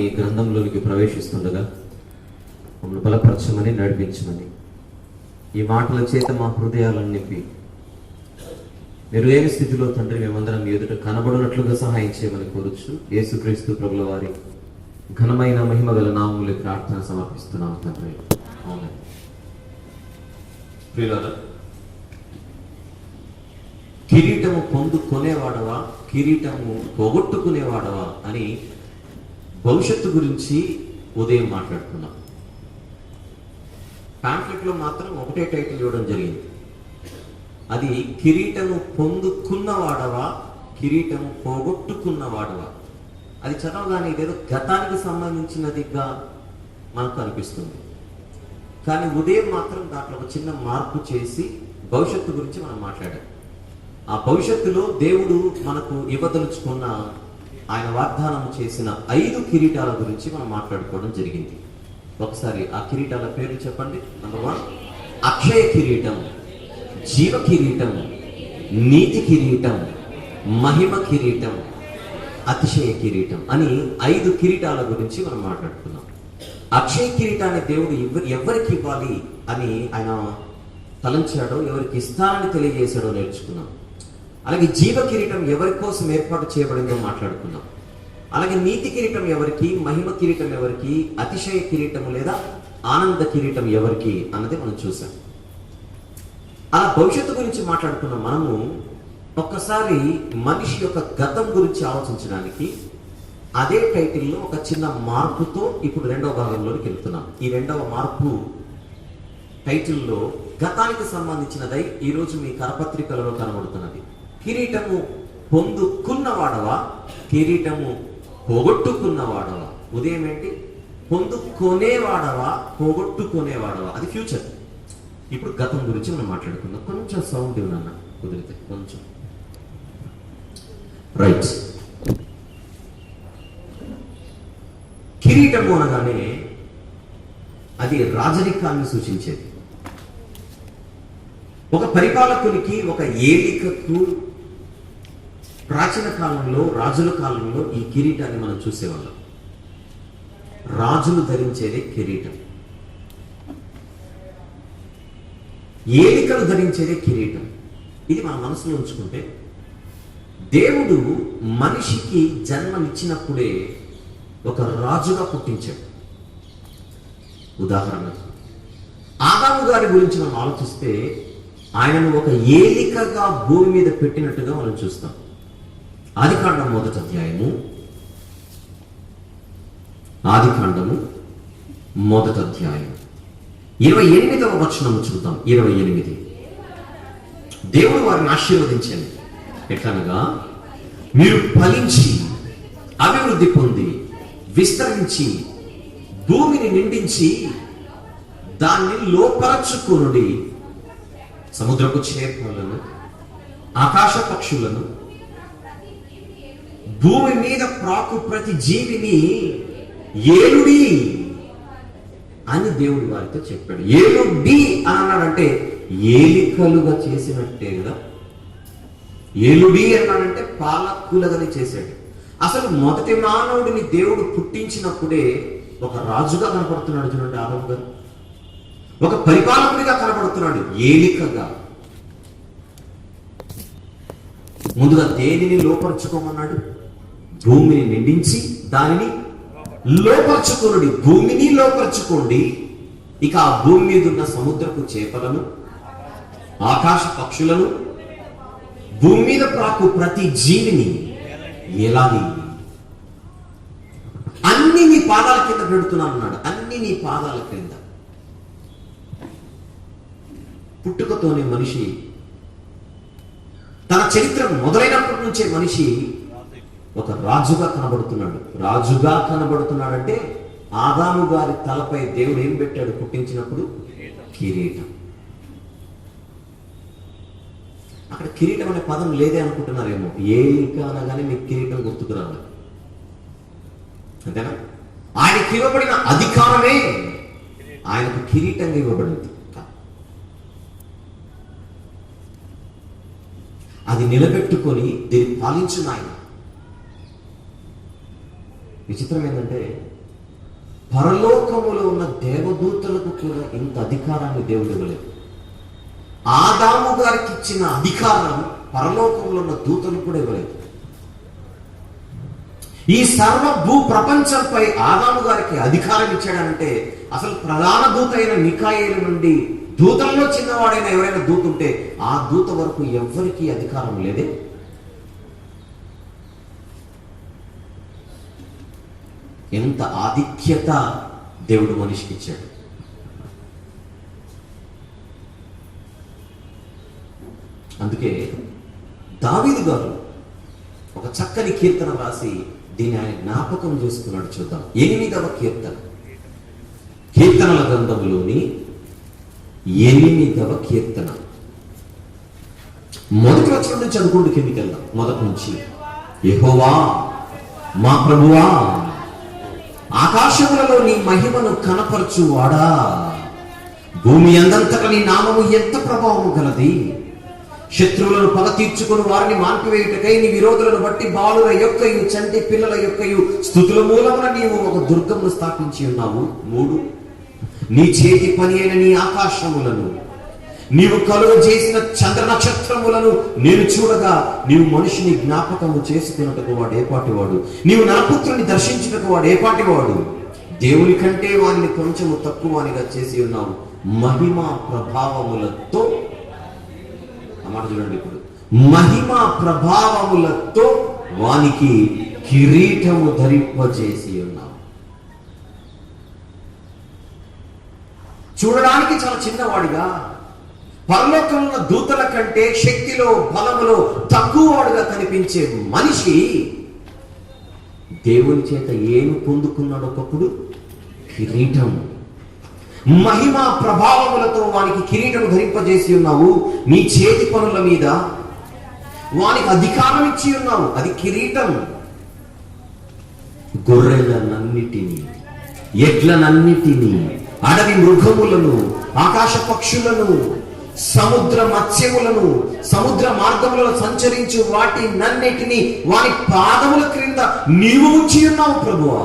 మీ గ్రంథంలోనికి ప్రవేశిస్తుండగా మమ్మల్ని బలపరచమని, నడిపించమని, ఈ మాటల చేత మా హృదయాలను నింపి మీరు లేని స్థితిలో తండ్రి మేమందరం మీ ఎదుట కనబడినట్లుగా సహాయం చేయమని కోరుచు యేసుక్రీస్తు ప్రభుల వారి ఘనమైన మహిమ గల నామములో ప్రార్థన సమర్పిస్తున్నాం తండ్రి. ఆమేన్. ప్రియులారా, కిరీటము పొందుకునేవాడవా, కిరీటము పోగొట్టుకునేవాడవా అని భవిష్యత్తు గురించి ఉదయం మాట్లాడుకున్నాం. పాంఫ్లెట్ లో మాత్రం ఒకటే టైటిల్ ఇవ్వడం జరిగింది. అది కిరీటము పొందుకున్నవాడవా, కిరీటము పోగొట్టుకున్నవాడవా. అది చదవగానే ఇదేదో గతానికి సంబంధించినదిగా మనకు అనిపిస్తుంది. కానీ ఉదయం మాత్రం దాంట్లో ఒక చిన్న మార్పు చేసి భవిష్యత్తు గురించి మనం మాట్లాడాం. ఆ భవిష్యత్తులో దేవుడు మనకు ఇవ్వదలుచుకున్న, ఆయన వాగ్దానం చేసిన 5 కిరీటాల గురించి మనం మాట్లాడుకోవడం జరిగింది. ఒకసారి ఆ కిరీటాల పేర్లు చెప్పండి. నంబర్ 1 అక్షయ కిరీటం, జీవ కిరీటం, నీతి కిరీటం, మహిమ కిరీటం, అతిశయ కిరీటం అని 5 కిరీటాల గురించి మనం మాట్లాడుకున్నాం. అక్షయ కిరీటాన్ని దేవుడు ఎవరికి ఇవ్వాలి అని ఆయన తలంచాడో, ఎవరికి ఇస్తానని తెలియజేశాడో నేర్చుకున్నాం. అలాగే జీవ కిరీటం ఎవరి కోసం ఏర్పాటు చేయబడిందో మాట్లాడుకున్నాం. అలాగే నీతి కిరీటం ఎవరికి, మహిమ కిరీటం ఎవరికి, అతిశయ కిరీటం లేదా ఆనంద కిరీటం ఎవరికి అన్నది మనం చూసాం. అలా భవిష్యత్తు గురించి మాట్లాడుకున్న మనము ఒక్కసారి మనిషి యొక్క గతం గురించి ఆలోచించడానికి అదే టైటిల్లో ఒక చిన్న మార్పుతో ఇప్పుడు 2వ భాగంలోకి వెళ్తున్నాం. ఈ 2వ మార్పు టైటిల్లో గతానికి సంబంధించినదై ఈరోజు మీ కరపత్రికలలో కనబడుతున్నది. కిరీటము పొందుకున్నవాడవా, కిరీటము పోగొట్టుకున్నవాడవా. ఉదయం ఏంటి? పొందుకొనేవాడవా, పోగొట్టుకునేవాడవా. అది ఫ్యూచర్. ఇప్పుడు గతం గురించి మనం మాట్లాడుకుందాం. కొంచెం సౌండ్ ఇవ్వనన్నా కుదిరితే కొంచెం. రైట్. కిరీటము అనగానే అది రాజరికాన్ని సూచించేది. ఒక పరిపాలకునికి, ఒక ఏలికకు ప్రాచీన కాలంలో, రాజుల కాలంలో ఈ కిరీటాన్ని మనం చూసేవాళ్ళం. రాజులు ధరించేదే కిరీటం, ఏలికలు ధరించేదే కిరీటం. ఇది మన మనసులో ఉంచుకుంటే, దేవుడు మనిషికి జన్మనిచ్చినప్పుడే ఒక రాజుగా పుట్టించాడు. ఉదాహరణకు ఆదాము గారి గురించి మనం ఆలోచిస్తే, ఆయనను ఒక ఏలికగా భూమి మీద పెట్టినట్టుగా మనం చూస్తాం. ఆదికాండం 1వ అధ్యాయము, ఆదికాండము 1వ అధ్యాయం 28వ వచనం చూద్దాం. 28. దేవుడు వారిని ఆశీర్వదించండి. ఎట్లనగా, మీరు ఫలించి అభివృద్ధి పొంది విస్తరించి భూమిని నిండించి దాన్ని లోపరచుకొనుడి. సముద్రపు చేపలను, ఆకాశ పక్షులను, భూమి మీద ప్రాకు ప్రతి జీవిని ఏలుడి అని దేవుడు వారితో చెప్పాడు. ఏలుడి అని అన్నాడంటే ఏలికలుగా చేసినట్టే కదా. ఏలుడి అన్నాడంటే పాలకులుగానే చేశాడు. అసలు మొదటి మానవుడిని దేవుడు పుట్టించినప్పుడే ఒక రాజుగా కనపడుతున్నాడు. చూడండి, ఆదాము గారు ఒక పరిపాలకుడిగా కనపడుతున్నాడు, ఏలికగా. ముందుగా దేనిని లోపరుచుకోమన్నాడు? భూమిని నిండించి దానిని లోపరుచుకోండి. భూమిని లోపరుచుకోండి. ఇక ఆ భూమి మీద ఉన్న సముద్రపు చేపలను, ఆకాశ పక్షులను, భూమి మీద ప్రాకు ప్రతి జీవిని ఎలాని అన్ని నీ పాదాల కింద పెడుతున్నాను అన్నాడు. అన్ని నీ పాదాల కింద. పుట్టుకతోనే మనిషి, తన చరిత్ర మొదలైనప్పటి నుంచే మనిషి ఒక రాజుగా కనబడుతున్నాడు. రాజుగా కనబడుతున్నాడంటే ఆదాము గారి తలపై దేవుడు ఏం పెట్టాడు పుట్టించినప్పుడు? కిరీటం. అక్కడ కిరీటం అనే పదం లేదే అనుకుంటున్నారేమో. ఏలిక అనగానే మీకు కిరీటం గుర్తుకు రావాలి, అంతేనా? ఆయనకి ఇవ్వబడిన అధికారమే ఆయనకు కిరీటంగా ఇవ్వబడింది. అది నిలబెట్టుకొని దీన్ని పాలించిన ఆయన. విచిత్రం ఏంటంటే పరలోకములో ఉన్న దేవదూతలకు కూడా ఇంత అధికారాన్ని దేవుడు ఇవ్వలేదు. ఆదాము గారికి ఇచ్చిన అధికారం పరలోకంలో ఉన్న దూతలు కూడా ఇవ్వలేదు. ఈ సర్వ భూ ప్రపంచంపై ఆదాము గారికి అధికారం ఇచ్చాడంటే అసలు ప్రధాన దూత అయిన మిఖాయేలు నుండి దూతల్లో చిన్నవాడైన ఎవరైనా దూత ఉంటే ఆ దూత వరకు ఎవ్వరికీ అధికారం లేదే. ఎంత ఆధిక్యత దేవుడు మనిషికి ఇచ్చాడు. అందుకే దావీదు గారు ఒక చక్కని కీర్తన రాసి దీన్ని ఆయన జ్ఞాపకం చేసుకున్నాడు. చూద్దాం. 8వ కీర్తన, కీర్తనల గ్రంథంలోని 8వ కీర్తన మొదటి వచనం నుంచి చదువుకుంటూ కిందికి వెళ్దాం. మొదటి నుంచి. యెహోవా మా ప్రభువా, ఆకాశములలో నీ మహిమను కనపరచువాడా, భూమి అందంతట నీ నామము ఎంత ప్రభావము గలది. శత్రువులను పగ తీర్చుకుని వారిని మాన్పివేయుటకై నీ విరోధులను బట్టి బాలుల యొక్కయు చంటి పిల్లల యొక్కయు స్తుతుల మూలమున నీవు ఒక దుర్గమును స్థాపించి ఉన్నావు. 3 నీ చేతి పని అయిన నీ ఆకాశములను నీవు కలుగ చేసిన చంద్ర నక్షత్రములను నేను చూడగా నీవు మనిషిని జ్ఞాపకము చేసుకున్నట్టుకు వాడు ఏపాటివాడు, నీవు నరపుత్రుని దర్శించుటకు వాడు ఏపాటివాడు. దేవుని కంటే వారిని కొంచెము తక్కువనిగా చేసి ఉన్నావు. మహిమా ప్రభావములతో, మాట చూడండి, ఇప్పుడు మహిమా ప్రభావములతో వానికి కిరీటము ధరింపజేసి ఉన్నావు. చూడడానికి చాలా చిన్నవాడిగా, పరలోకంలో దూతల కంటే శక్తిలో బలములో తక్కువవాడుగా కనిపించే మనిషి దేవుని చేత ఏమి పొందుకున్నాడు? ఒకప్పుడు కిరీటం. మహిమా ప్రభావములతో వానికి కిరీటం ధరింపజేసి ఉన్నావు. నీ చేతి పనుల మీద వానికి అధికారం ఇచ్చి ఉన్నావు. అది కిరీటం. గొర్రెలనన్నిటినీ, ఎడ్లనన్నిటినీ, అడవి మృగములను, ఆకాశ పక్షులను, సముద్ర మత్స్యములను, సముద్ర మార్గములలో సంచరించు వాటి నన్నిటినీ వాని పాదముల క్రింద నీవు ఉంచి ఉన్నావు ప్రభువా.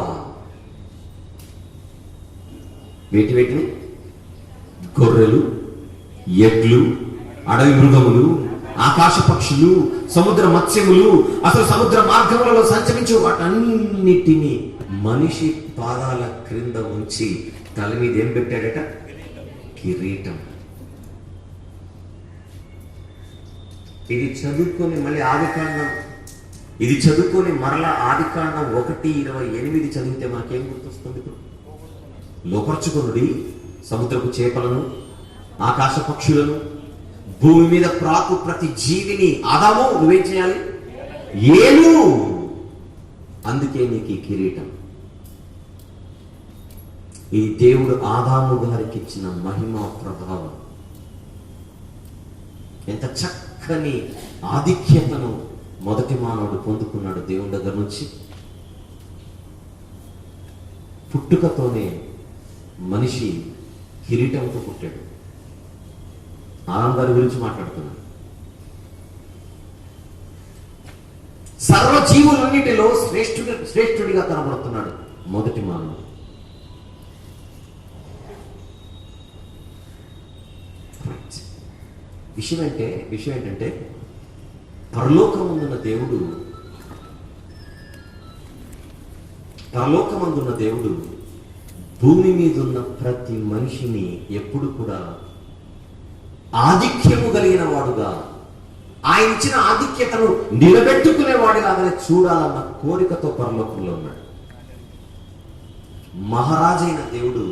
వేటిని? గొర్రెలు, ఎడ్లు, అడవి మృగములు, ఆకాశ పక్షులు, సముద్ర మత్స్యములు, అసలు సముద్ర మార్గములలో సంచరించు వాటన్నిటినీ మనిషి పాదాల క్రింద ఉంచి తల మీద ఏం పెట్టాడట? కిరీటం. ఇది చదువుకొని మళ్ళీ ఆదికాండం, ఇది చదువుకొని మరలా ఆదికాండం 1:28 చదివితే మనకేం గుర్తొస్తుంది? లోపరుచుకొనుడి సముద్రపు చేపలను, ఆకాశ పక్షులను, భూమి మీద ప్రాకు ప్రతి జీవిని. ఆదాము నువ్వేం చేయాలి? ఏలు. అందుకే నీకు ఈ కిరీటం. ఈ దేవుడు ఆదాము గారికి ఇచ్చిన మహిమ ప్రభావం. ఎంత చక్కని ఆధిక్యతను మొదటి మానవుడు పొందుకున్నాడు దేవుని దగ్గర నుంచి. పుట్టుకతోనే మనిషి కిరీటంతో పుట్టాడు. ఆదాము గారి గురించి మాట్లాడుతున్నాడు. సర్వజీవులన్నిటిలో శ్రేష్ఠుడిగా కనబడుతున్నాడు మొదటి మానవుడు. విషయం ఏంటంటే పరలోకమందున్న దేవుడు భూమి మీద ఉన్న ప్రతి మనిషిని ఎప్పుడు కూడా ఆధిక్యము కలిగిన వాడుగా, ఆయన ఇచ్చిన ఆధిక్యతను నిలబెట్టుకునేవాడుగానే చూడాలన్న కోరికతో పరలోకంలో ఉన్నాడు. మహారాజైన దేవుడు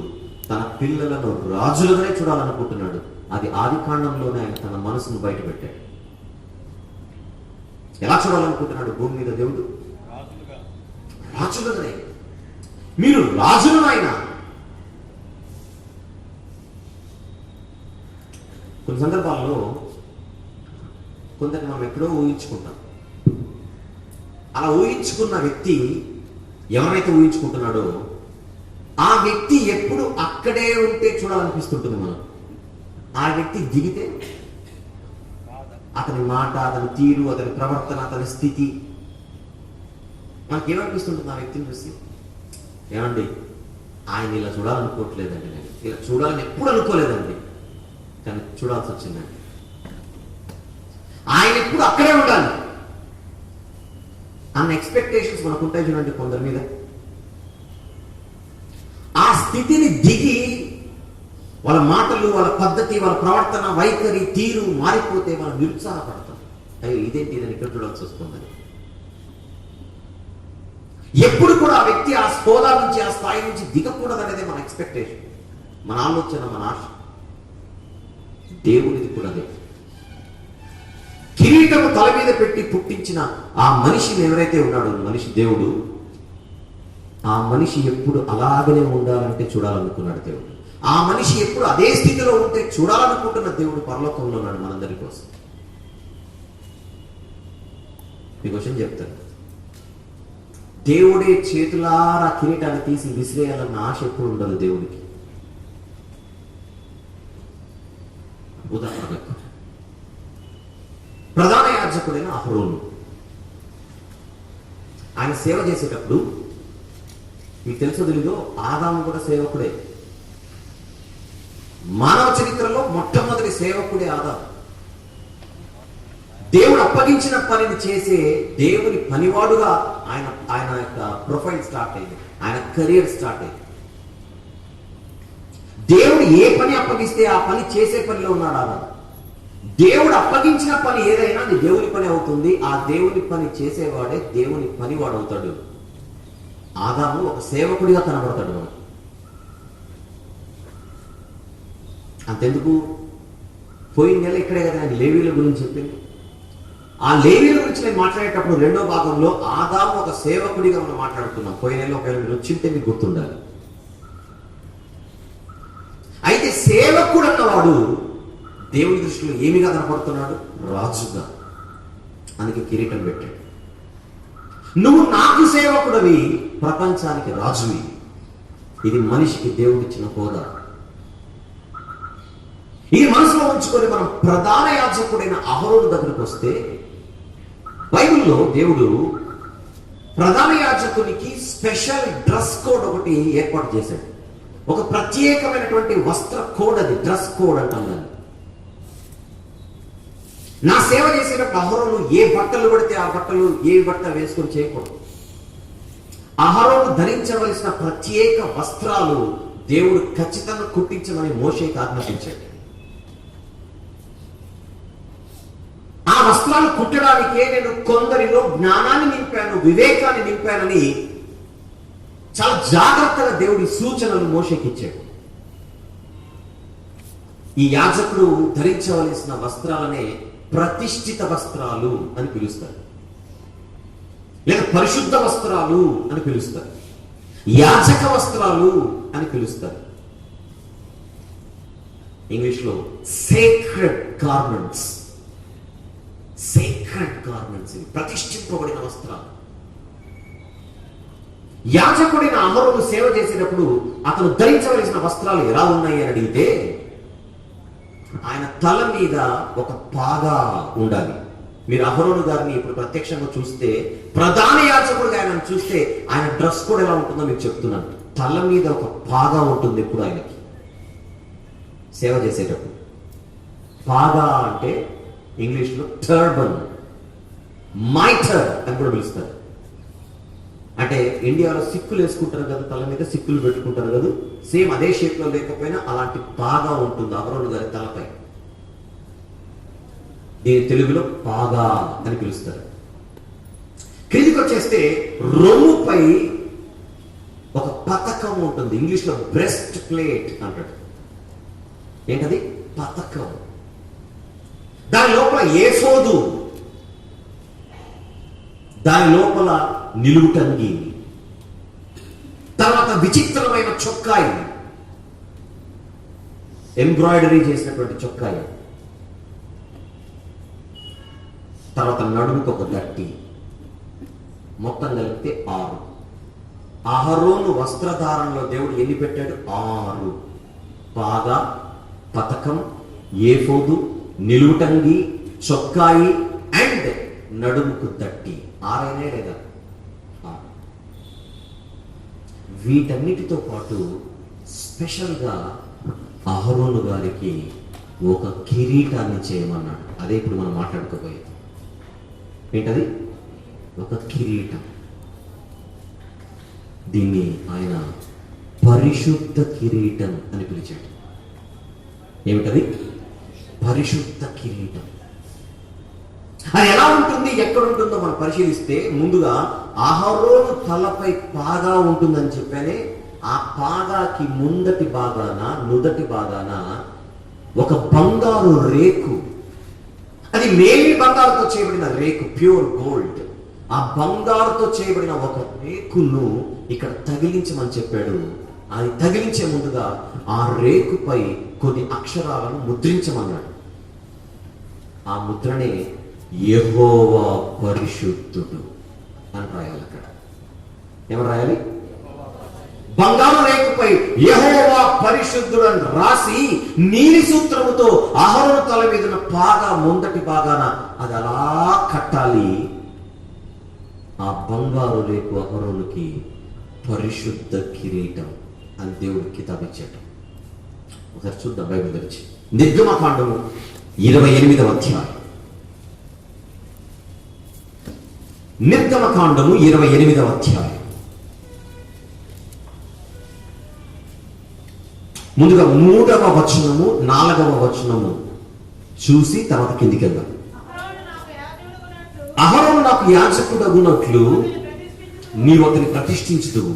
తన పిల్లలను రాజులుగానే చూడాలనుకుంటున్నాడు. అది ఆదికాండంలోనే ఆయన తన మనసును బయట పెట్టాడు. ఎలా చూడాలనుకుంటున్నాడు భూమి మీద దేవుడు? రాజులుగానే. మీరు రాజులు ఆయన. కొన్ని సందర్భాల్లో కొందరిని మనం ఎప్పుడో ఊహించుకుంటాం. అలా ఊహించుకున్న వ్యక్తి ఎవరైతే ఊహించుకుంటున్నాడో ఆ వ్యక్తి ఎప్పుడు అక్కడే ఉంటే చూడాలనిపిస్తుంటుంది మనం. ఆ వ్యక్తి దిగితే అతని మాట, అతని తీరు, అతని ప్రవర్తన, అతని స్థితి మనకేమనిపిస్తుంటుంది? ఆ వ్యక్తిని చూసి ఏమండి, ఆయన ఇలా చూడాలనుకోవట్లేదండి, నేను ఇలా చూడాలని ఎప్పుడు అనుకోలేదండి, కానీ చూడాల్సి వచ్చిందండి. ఆయన ఎప్పుడు అక్కడే ఉండాలి అన్న ఎక్స్పెక్టేషన్స్ మనకు ఉంటాయి చూడండి కొందరి మీద. ఆ స్థితిని దిగి వాళ్ళ మాటలు, వాళ్ళ పద్ధతి, వాళ్ళ ప్రవర్తన, వైఖరి, తీరు మారిపోతే వాళ్ళు నిరుత్సాహపడతారు. అయ్యో ఇదేంటి, నేను ఇక్కడ చూడాల్సి వస్తుందని. ఎప్పుడు కూడా ఆ వ్యక్తి ఆ హోదా నుంచి, ఆ స్థాయి నుంచి దిగకూడదనేదే మన ఎక్స్పెక్టేషన్, మన ఆలోచన, మన ఆశ. దేవుడిది కూడా అదే. కిరీటము తల మీద పెట్టి పుట్టించిన ఆ మనిషిని ఎవరైతే ఉన్నాడో, మనిషి దేవుడు, ఆ మనిషి ఎప్పుడు అలాగనే ఉండాలంటే చూడాలనుకున్నాడు దేవుడు. ఆ మనిషి ఎప్పుడు అదే స్థితిలో ఉంటే చూడాలనుకుంటున్న దేవుడు పరలోకంలో ఉన్నాడు మనందరి కోసం. మీ క్వశ్చన్ చెప్తాను. దేవుడే చేతులారా కిరీటాన్ని తీసి విసిరేయాలన్న ఆశ ఎప్పుడు ఉండదు దేవుడికి. ఉదాహరణకు ప్రధాన యాజకుడైన అహరోను, ఆయన సేవ చేసేటప్పుడు మీకు తెలుసో తెలీదో, ఆదాము కూడా సేవకుడే. మానవ చరిత్రలో మొట్టమొదటి సేవకుడే ఆదాము. దేవుడు అప్పగించిన పనిని చేసే దేవుని పనివాడుగా ఆయన యొక్క ప్రొఫైల్ స్టార్ట్ అయింది, ఆయన కెరీర్ స్టార్ట్ అయింది. దేవుడు ఏ పని అప్పగిస్తే ఆ పని చేసే పనిలో ఉన్నాడు ఆదాము. దేవుడు అప్పగించిన పని ఏదైనా అది దేవుని పని అవుతుంది. ఆ దేవుని పని చేసేవాడే దేవుని పనివాడు అవుతాడు. ఆదాము ఒక సేవకుడిగా కనబడతాడు మనకు. అంతెందుకు, పోయిన నెల ఇక్కడే కదా ఆయన లేవీల గురించి చెప్పింది. ఆ లేవీల గురించి నేను మాట్లాడేటప్పుడు రెండో భాగంలో ఆదాము ఒక సేవకుడిగా మనం మాట్లాడుతున్నాం. పోయిన నెలలో ఒకవేళ మీరు వచ్చింటే మీకు గుర్తుండాలి. అయితే సేవకుడు అన్నవాడు దేవుని దృష్టిలో ఏమిగా కనపడుతున్నాడు? రాజుగా. అందుకే కిరీటం పెట్టాడు. నువ్వు నాకు సేవకుడివి, ప్రపంచానికి రాజువి. ఇది మనిషికి దేవుడిచ్చిన హోదా. ఇది మనసులో ఉంచుకొని మనం ప్రధాన యాజకుడైన అహరోను దగ్గరికి వస్తే, బైబిల్లో దేవుడు ప్రధాన యాజకునికి స్పెషల్ డ్రెస్ కోడ్ ఒకటి ఏర్పాటు చేశాడు. ఒక ప్రత్యేకమైనటువంటి వస్త్ర కోడ్, అది డ్రెస్ కోడ్ అంటాం దాన్ని. నా సేవ చేసేటప్పుడు అహరోను ఏ బట్టలు పడితే ఆ బట్టలు, ఏ బట్ట వేసుకొని చేయకూడదు. అహరోను ధరించవలసిన ప్రత్యేక వస్త్రాలు దేవుడు ఖచ్చితంగా కుట్టించమని మోషేకి ఆజ్ఞాపించాడు. ఆ వస్త్రాలు కుట్టడానికే నేను కొందరిలో జ్ఞానాన్ని నింపాను, వివేకాన్ని నింపానని చాలా జాగ్రత్తగా దేవుడి సూచనలు మోషేకి ఇచ్చాడు. ఈ యాజకుడు ధరించవలసిన వస్త్రాలనే ప్రతిష్ఠిత వస్త్రాలు అని పిలుస్తారు, లేదా పరిశుద్ధ వస్త్రాలు అని పిలుస్తారు, యాజక వస్త్రాలు అని పిలుస్తారు. ఇంగ్లీష్లో సేక్రెడ్ గార్మెంట్స్. సేక్రెడ్ గార్మెంట్స్, ప్రతిష్ఠింపబడిన వస్త్రాలు. యాజకుడైన అహరోను సేవ చేసేటప్పుడు అతను ధరించవలసిన వస్త్రాలు ఎలా ఉన్నాయి అని అడిగితే, ఆయన తల మీద ఒక పాగా ఉండాలి. మీరు అహరోను గారిని ఇప్పుడు ప్రత్యక్షంగా చూస్తే, ప్రధాన యాజకుడిగా ఆయన చూస్తే ఆయన డ్రెస్ కూడా ఎలా ఉంటుందో మీకు చెప్తున్నాను. తల మీద ఒక పాగా ఉంటుంది ఎప్పుడు ఆయనకి సేవ చేసేటప్పుడు. పాగా అంటే ఇంగ్లీష్లో టర్బన్, మైటర్ అని కూడా పిలుస్తారు. అంటే ఇండియాలో సిక్కులు వేసుకుంటారు కదా, తల మీద సిక్కులు పెట్టుకుంటారు కదా, సేమ్ అదే షేప్ లో లేకపోయినా అలాంటి పాగా ఉంటుంది అహరోను గారి తలపై. దీని తెలుగులో పాగా అని పిలుస్తారు. క్రిందికి వచ్చేస్తే రొమ్ముపై ఒక పతకం ఉంటుంది, ఇంగ్లీష్లో బ్రెస్ట్ ప్లేట్ అంటాడు. ఏంటది? పతకం. దాని లోపల ఏఫోదు, దాని లోపల నిలువుటంగి, తర్వాత విచిత్రమైన చొక్కాయి, ఎంబ్రాయిడరీ చేసినటువంటి చొక్కాయి, తర్వాత నడుముకు ఒక గట్టి, మొత్తం కలిపితే 6. అహరోను వస్త్రధారణలో దేవుడు ఎన్ని పెట్టాడు? 6. పాగా, పతకం, ఏఫోదు, నిలువుటంగి, చొక్కాయి అండ్ నడుముకు దట్టి. 6 లేదా? వీటన్నిటితో పాటు స్పెషల్గా అహరోను గారికి ఒక కిరీటాన్ని చేయమన్నాడు. అదే ఇప్పుడు మనం మాట్లాడుకోబోయేది. ఏంటది? ఒక కిరీటం. దీన్ని ఆయన పరిశుద్ధ కిరీటం అని పిలిచాడు. ఏమిటది? పరిశుద్ధ కిరీటం. అది ఎలా ఉంటుంది, ఎక్కడ ఉంటుందో మనం పరిశీలిస్తే ముందుగా అహరోను తలపై పాగా ఉంటుందని చెప్పానే. ఆ పాగాకి ముందటి భాగాన, నుదటి భాగాన ఒక బంగారు రేకు, అది మేలి బంగారుతో చేయబడిన రేకు, ప్యూర్ గోల్డ్. ఆ బంగారుతో చేయబడిన ఒక రేకును ఇక్కడ తగిలించమని చెప్పాడు. అది తగిలించే ముందుగా ఆ రేకుపై కొన్ని అక్షరాలను ముద్రించమన్నాడు. ఆ ముద్రనే యెహోవా పరిశుద్ధుడు అని రాయాలి. అక్కడ ఏమని రాయాలి? బంగారు రేకుపై యెహోవా పరిశుద్ధుడు అని రాసి నీలి సూత్రముతో అహరోను తల మీద ఉన్న పాగా ముందటి భాగాన అది అలా కట్టాలి. ఆ బంగారు రేకు అహరోనుకి పరిశుద్ధ కిరీటం అని దేవుడు కితాబు ఇచ్చాడు. ఒకసారి చూద్దాం బైబిల్ తెరిచి. నిర్గమకాండము 28వ అధ్యాయం. నిర్గమకాండము 28వ అధ్యాయం. ముందుగా 3వ వచనము 4వ వచనము చూసి తర్వాత కిందికి వెళ్దాం. అహరోను నాకు యాజకుడగునట్లు నీవు అతని ప్రతిష్ఠించుదువు.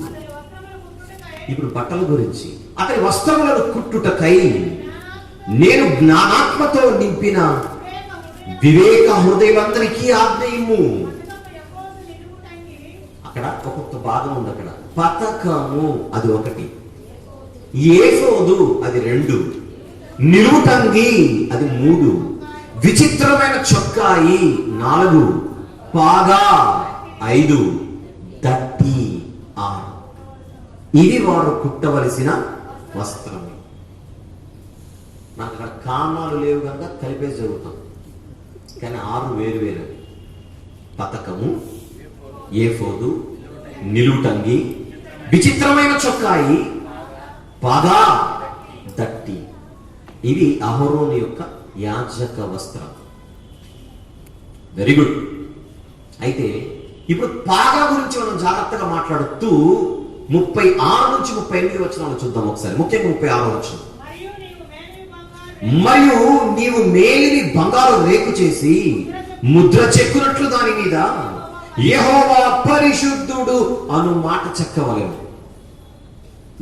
ఇప్పుడు బట్టల గురించి, అతని వస్త్రములను కుట్టుటకై నేను జ్ఞానాత్మతో నింపిన వివేక హృదయులందరికీ ఆజ్ఞయము. అక్కడ ఒక్కొక్క భాగం ఉంది. అక్కడ పతకము అది ఒకటి, ఏఫోదు అది 2, నిలువుటంగి అది 3, విచిత్రమైన చొక్కాయి 4, పాగా 5, దట్టి 6. ఇది వారు కుట్టవలసిన వస్త్రమే. నాకు అక్కడ కామాలు లేవు కనుక కలిపేసి జరుగుతాం, కానీ 6 వేరు వేరు. పతకము, ఏఫోదు, నిలువుటంగి, విచిత్రమైన చొక్కాయి, పాగా, దట్టి. ఇది అహరోను యొక్క యాజక వస్త్రం. Very good. అయితే ఇప్పుడు పాగా గురించి మనం జాగ్రత్తగా మాట్లాడుతూ 36 నుంచి 38 వచనాలు చూద్దాం ఒకసారి. ముఖ్యంగా 36వ వచనం. మరియు నీవు మేలిని బంగారు రేకు చేసి ముద్ర చెక్కునట్లు దాని మీద యెహోవా పరిశుద్ధుడు అను మాట చెక్కవలెను.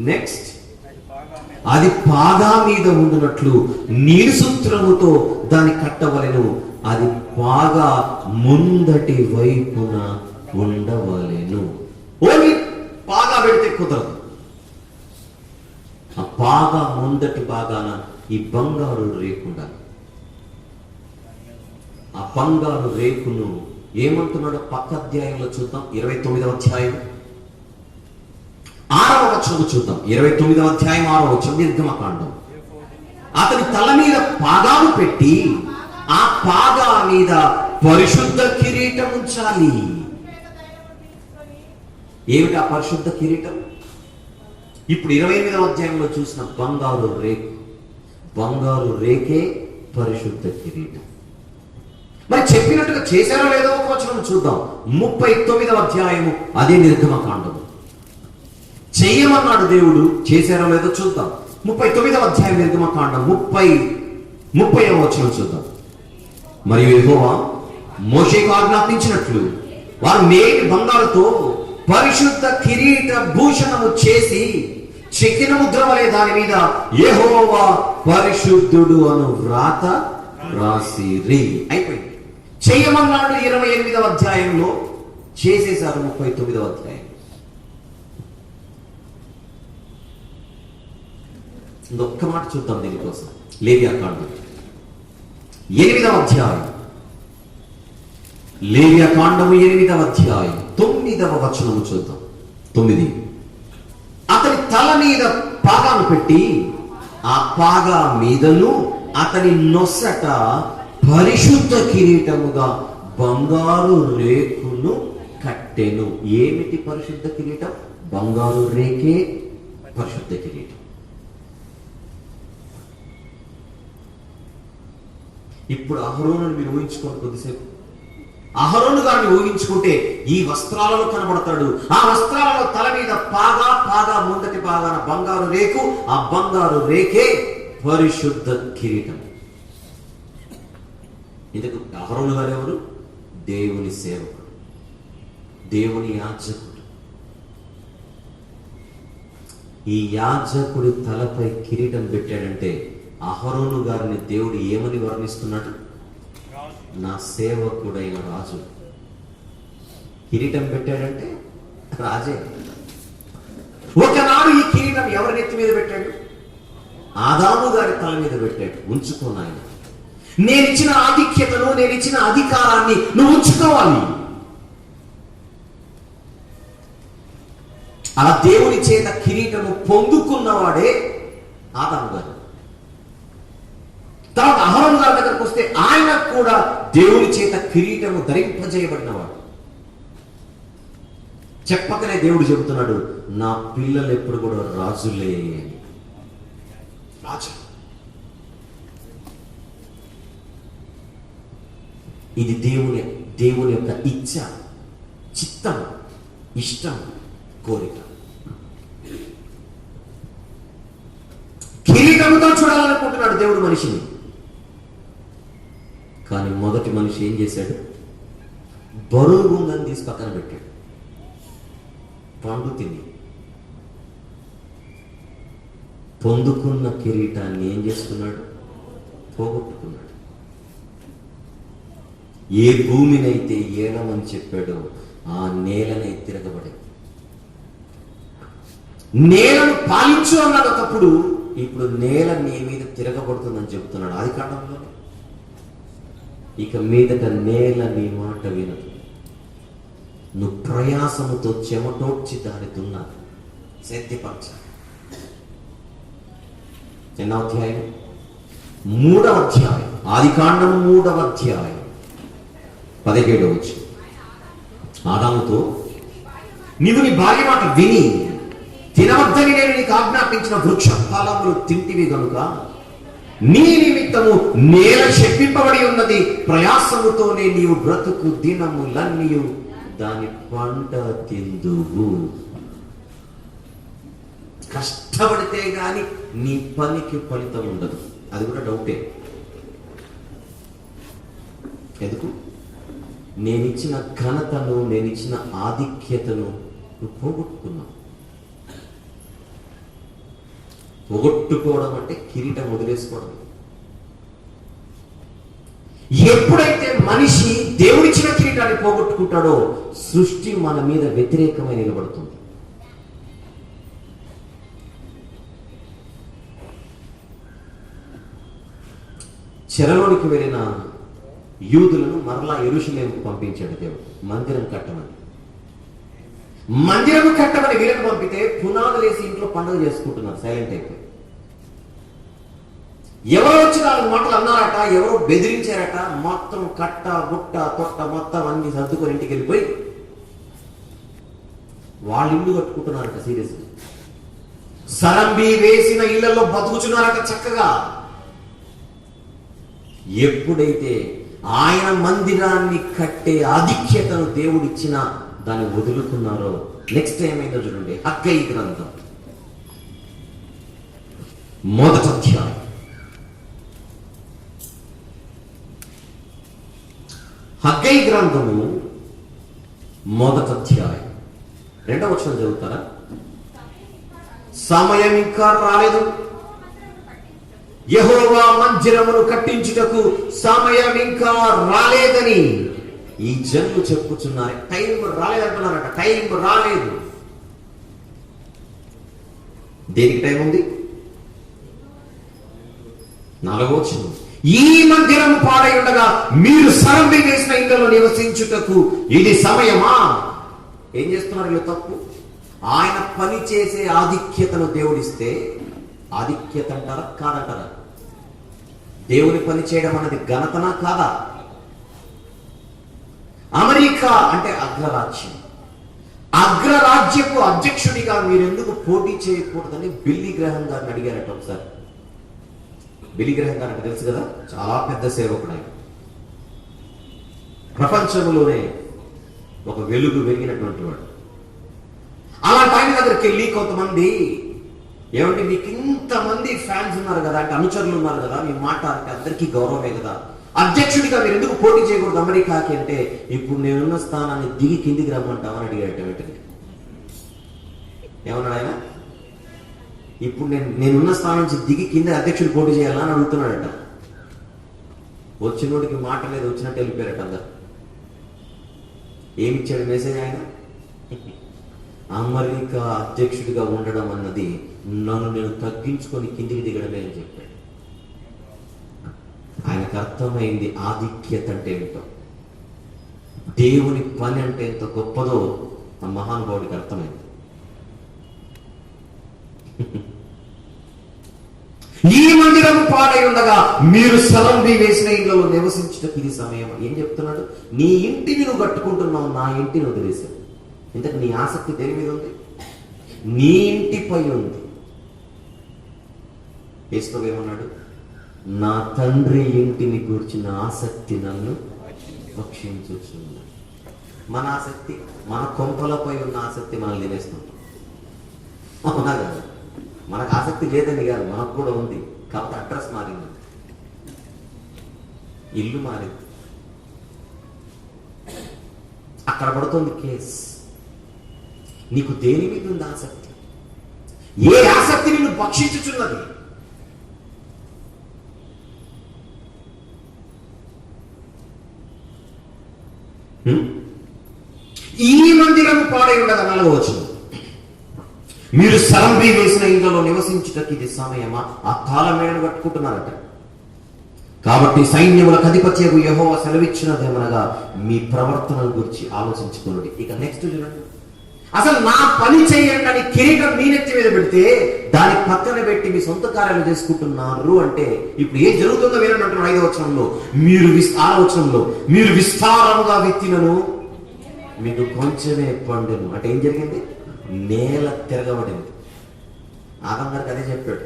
నెక్స్ట్, అది పాగా మీద ఉండునట్లు నీలి సూత్రముతో దాన్ని కట్టవలెను. అది పాగా ముందటి వైపున ఉండవలెను. ఓన్లీ పాగా పెడితే కుదరదు. ఆ పాగా ముందటి భాగాన ఈ బంగారు రేకు ఉండాలి. ఆ బంగారు రేకును ఏమంటున్నాడో పక్క అధ్యాయంలో చూద్దాం. 29వ అధ్యాయం 6వ వచనం చూద్దాం. 29వ అధ్యాయం 6వ వచనం, నిర్గమకాండం. అతని తల మీద పాగాను పెట్టి ఆ పాగా మీద పరిశుద్ధ కిరీటం ఉంచాలి. ఏమిటి ఆ పరిశుద్ధ కిరీటం? ఇప్పుడు 28వ అధ్యాయంలో చూసిన బంగారు రేకు, బంగారు రేకే పరిశుద్ధ కిరీటం. మరి చెప్పినట్టుగా చేశారో లేదో ఒక వచనం చూద్దాం. 39వ అధ్యాయము, అదే నిర్గమకాండము. చెయ్యమన్నాడు దేవుడు, చేశారో లేదో చూద్దాం. 39వ అధ్యాయం నిర్గమకాండం 30వ వచనం చూద్దాం. మరియు యెహోవా మోషేకు ఆజ్ఞాపించినట్లు వారు మేలి బంగారుతో పరిశుద్ధ కిరీట భూషణము చేసి చెక్కిన ముద్ర వలె దాని మీద యెహోవా పరిశుద్ధుడు అను వ్రాత రాసిరి. అయిపోయింది. చెయ్యమన్నాడు 28వ అధ్యాయంలో, చేసేశారు 39వ అధ్యాయం. ఇంకొక్క మాట చూద్దాం దీనికోసం. లేవియాకాండం 8వ అధ్యాయం. లేవియాకాండము 8వ అధ్యాయం 9వ వచనము చూద్దాం. 9. అతని తల మీద పాగాను పెట్టి ఆ పాగా మీదను అతని నొసట పరిశుద్ధ కిరీటముగా బంగారు రేకును కట్టెను. ఏమిటి పరిశుద్ధ కిరీటం? బంగారు రేకే పరిశుద్ధ కిరీటం. ఇప్పుడు అహరోను మీరు ఊహించుకోండి కొద్దిసేపు. అహరోను గారిని ఊహించుకుంటే ఈ వస్త్రాలలో కనబడతాడు. ఆ వస్త్రాలలో తల మీద పాగా ముందటి భాగాన బంగారు రేకు, ఆ బంగారు రేకే పరిశుద్ధ కిరీటం. ఇందుకు అహరోను గారు ఎవరు? దేవుని సేవకుడు, దేవుని యాజకుడు. ఈ యాజకుడి తలపై కిరీటం పెట్టాడంటే అహరోను గారిని దేవుడు ఏమని వర్ణిస్తున్నాడు? నా సేవకుడైన రాజు. కిరీటం పెట్టాడంటే రాజే. ఒకనాడు ఈ కిరీటం ఎవరి నెత్తి మీద పెట్టాడు? ఆదాము గారి తల మీద పెట్టాడు. ఉంచుకోనాయన, నేనిచ్చిన ఆధిక్యతను, నేనిచ్చిన అధికారాన్ని నువ్వు ఉంచుకోవాలి. అలా దేవుని చేత కిరీటము పొందుకున్నవాడే ఆదాము గారు. తర్వాత అహరోను గారి దగ్గరకు వస్తే ఆయన కూడా దేవుని చేత కిరీటము ధరింపజేయబడినవాడు. చెప్పకనే దేవుడు చెబుతున్నాడు, నా పిల్లలు ఎప్పుడు కూడా రాజులే అని. రాజు. ఇది దేవుని యొక్క ఇచ్చ, చిత్తం, ఇష్టం, కోరిక. కిరీటంతో చూడాలనుకుంటున్నాడు దేవుడు మనిషిని. కానీ మొదటి మనిషి ఏం చేశాడు? బరువు ఉందని తీసి పక్కన పెట్టాడు. పండు తిని పొందుకున్న కిరీటాన్ని ఏం చేసుకున్నాడు? పోగొట్టుకున్నాడు. ఏ భూమినైతే ఏలమని చెప్పాడో ఆ నేలనే తిరగబడి, నేలను పాలించు అన్నాడు ఒకప్పుడు. ఇప్పుడు నేల నీ మీద తిరగబడుతుందని చెబుతున్నాడు ఆదికాండంలో. ఇక మీదట నేల నీ మాట వినదు. నువ్వు ప్రయాసముతో చెమటోడ్చి దాని దున్నాలి, శక్తిపరచాలి. ఎన్నో అధ్యాయం? 3వ అధ్యాయం. ఆదికాండం 3వ అధ్యాయం 17వ వచనం. ఆదాముతో, నీవు నీ భార్య మాట విని తినవద్దని నేను నీకు ఆజ్ఞాపించిన వృక్ష ఫలములు తింటివి గనుక నీ నిమిత్తము నేల శపింపబడి ఉన్నది. ప్రయాసముతోనే నీవు బ్రతుకు దినములన్నీయు దాని పంట తిందువు. కష్టపడితే గాని నీ పనికి ఫలితం ఉండదు. అది కూడా డౌటే. ఎందుకు? నేనిచ్చిన ఘనతను, నేనిచ్చిన ఆధిక్యతను నువ్వు పోగొట్టుకున్నావు. పోగొట్టుకోవడం అంటే కిరీటం వదిలేసుకోవడం. ఎప్పుడైతే మనిషి దేవుడిచ్చిన కిరీటాన్ని పోగొట్టుకుంటాడో సృష్టి మన మీద వ్యతిరేకమై నిలబడుతుంది. చెరలోనికి వెళ్ళిన యూదులను మరలా యెరూషలేముకు పంపించాడు దేవుడు, మందిరం కట్టమని. మందిరం కట్టమని వీళ్ళని పంపితే పునాదులేసి ఇంట్లో పండుగ చేసుకుంటున్నారు సైలెంట్ అయిపోయి. ఎవరు వచ్చి 4 మాటలు అన్నారట, ఎవరో బెదిరించారట. మొత్తం కట్ట గుట్ట తొట్ట మొత్తం అన్ని సర్దుకొని ఇంటికి వెళ్ళిపోయి వాళ్ళు ఇల్లు కట్టుకుంటున్నారట. సీరియస్ సరంబి వేసిన ఇళ్లలో బతుకుచున్నారట చక్కగా. ఎప్పుడైతే ఆయన మందిరాన్ని కట్టే ఆధిక్యతను దేవుడిచ్చిన దాన్ని వదులుకున్నారో నెక్స్ట్ ఏమైందో చూడండి. హగ్గయి గ్రంథం 1వ అధ్యాయం. హగ్గయి గ్రంథము 1వ అధ్యాయం 2వ వచనం చదువుతారా? సమయం ఇంకా రాలేదు, యెహోవా మందిరమును కట్టించుటకు సమయం ఇంకా రాలేదని ఈ జనులు చెప్పుచున్నారు. టైం రాలేదంటున్నారట. టైం రాలేదు. దేనికి టైం ఉంది? 4వ వచనం. ఈ మందిరము పాడై ఉండగా మీరు సరంబి వేసిన ఇంట్లో నివసించుటకు ఇది సమయమా? ఏం చేస్తున్నారు వీళ్ళు? తప్పు. ఆయన పని చేసే ఆధిక్యతను దేవుడిస్తే ఆధిక్యత అంటారా కాదంటారా? దేవుని పని చేయడం అనేది ఘనతనా కాదా? అమెరికా అంటే అగ్రరాజ్యం. అగ్రరాజ్యపు అధ్యక్షుడిగా మీరెందుకు పోటీ చేయకూడదని బిల్లీ గ్రహం గారిని అడిగారట ఒకసారి. బిల్లీ గ్రహం గారికి తెలుసు కదా, చాలా పెద్ద సేవకుడు ఆయన. ప్రపంచంలోనే ఒక వెలుగు వెలిగినటువంటి వాడు. అలాంటి ఆయన దగ్గరికి వెళ్ళి కొంతమంది, ఏమంటే మీకు ఇంతమంది ఫ్యాన్స్ ఉన్నారు కదా, అంటే అనుచరులు ఉన్నారు కదా, మీ మాట అంటే అందరికీ గౌరవమే కదా, అధ్యక్షుడిగా మీరు ఎందుకు పోటీ చేయకూడదు అమెరికాకి అంటే, ఇప్పుడు నేనున్న స్థానాన్ని దిగి కిందికి రమ్మంటామని అడిగాడు వెంటనే. ఏమన్నాడు ఆయన? ఇప్పుడు నేనున్న స్థానం నుంచి దిగి కింద అధ్యక్షుడు పోటీ చేయాలని అడుగుతున్నాడట. వచ్చినోడికి మాట లేదు, వచ్చినట్టు వెళ్ళిపోయారట అందరు. ఏమిచ్చాడు మెసేజ్ ఆయన? అమెరికా అధ్యక్షుడిగా ఉండడం అన్నది నన్ను నేను తగ్గించుకొని కిందికి దిగడమే అని చెప్పాడు. ఆయనకు అర్థమైంది ఆధిక్యత అంటే ఏమిటో, దేవుని పని అంటే ఎంత గొప్పదో ఆ మహానుభావుడికి అర్థమైంది. ఈ మందిరం పాడై ఉండగా మీరు సరంబి వేసిన ఇళ్లలో నివసించటకు ఇది సమయం. ఏం చెప్తున్నాడు? నీ ఇంటిని నువ్వు కట్టుకుంటున్నావు, నా ఇంటిని వదిలేశావు. ఇంతకు నీ ఆసక్తి దేని మీద ఉంది? నీ ఇంటిపై ఉంది. యేసు ఏమన్నాడు? నా తండ్రి ఇంటిని గూర్చిన ఆసక్తి నన్ను భక్షించుచున్నది. మన ఆసక్తి, మన కొంపలపై ఉన్న ఆసక్తి మనల్ని తినేస్తుంది. అవునా కదా? మనకు ఆసక్తి లేదని కాదు, మనకు కూడా ఉంది. కాబట్టి అడ్రస్ మారింది, ఇల్లు మారింది, అక్కడ పడుతుంది కేస్. నీకు దేని మీద ఉంది ఆసక్తి? ఏ ఆసక్తి నిన్ను భక్షించుచున్నది? ఈ మందిరం పాడై ఉండగా 4వ వచనం, మీరు సరంబి వేసిన ఇంట్లో నివసించుటకు ఇది సమయమా? ఆ తాళమేడను కట్టుకుంటున్నారట. కాబట్టి సైన్యములకు అధిపత్యకు యెహోవా సెలవిచ్చినదేమనగా మీ ప్రవర్తనల గురించి ఆలోచించుకోండి. ఇక నెక్స్ట్ చూడండి. అసలు నా పని చేయండి అని కిరీటం మీ నెత్తి మీద పెడితే దాని పక్కన పెట్టి మీ సొంత కార్యాలు చేసుకుంటున్నారు అంటే ఇప్పుడు ఏం జరుగుతుందో వినండి అంటున్నాడు 5వ వచనంలో. 6వ వచనంలో, మీరు విస్తారముగా విత్తినను మీకు కొంచెమే పండును. అంటే ఏం జరిగింది? నేల తిరగబడింది. ఆదం గారికి అదే చెప్పాడు,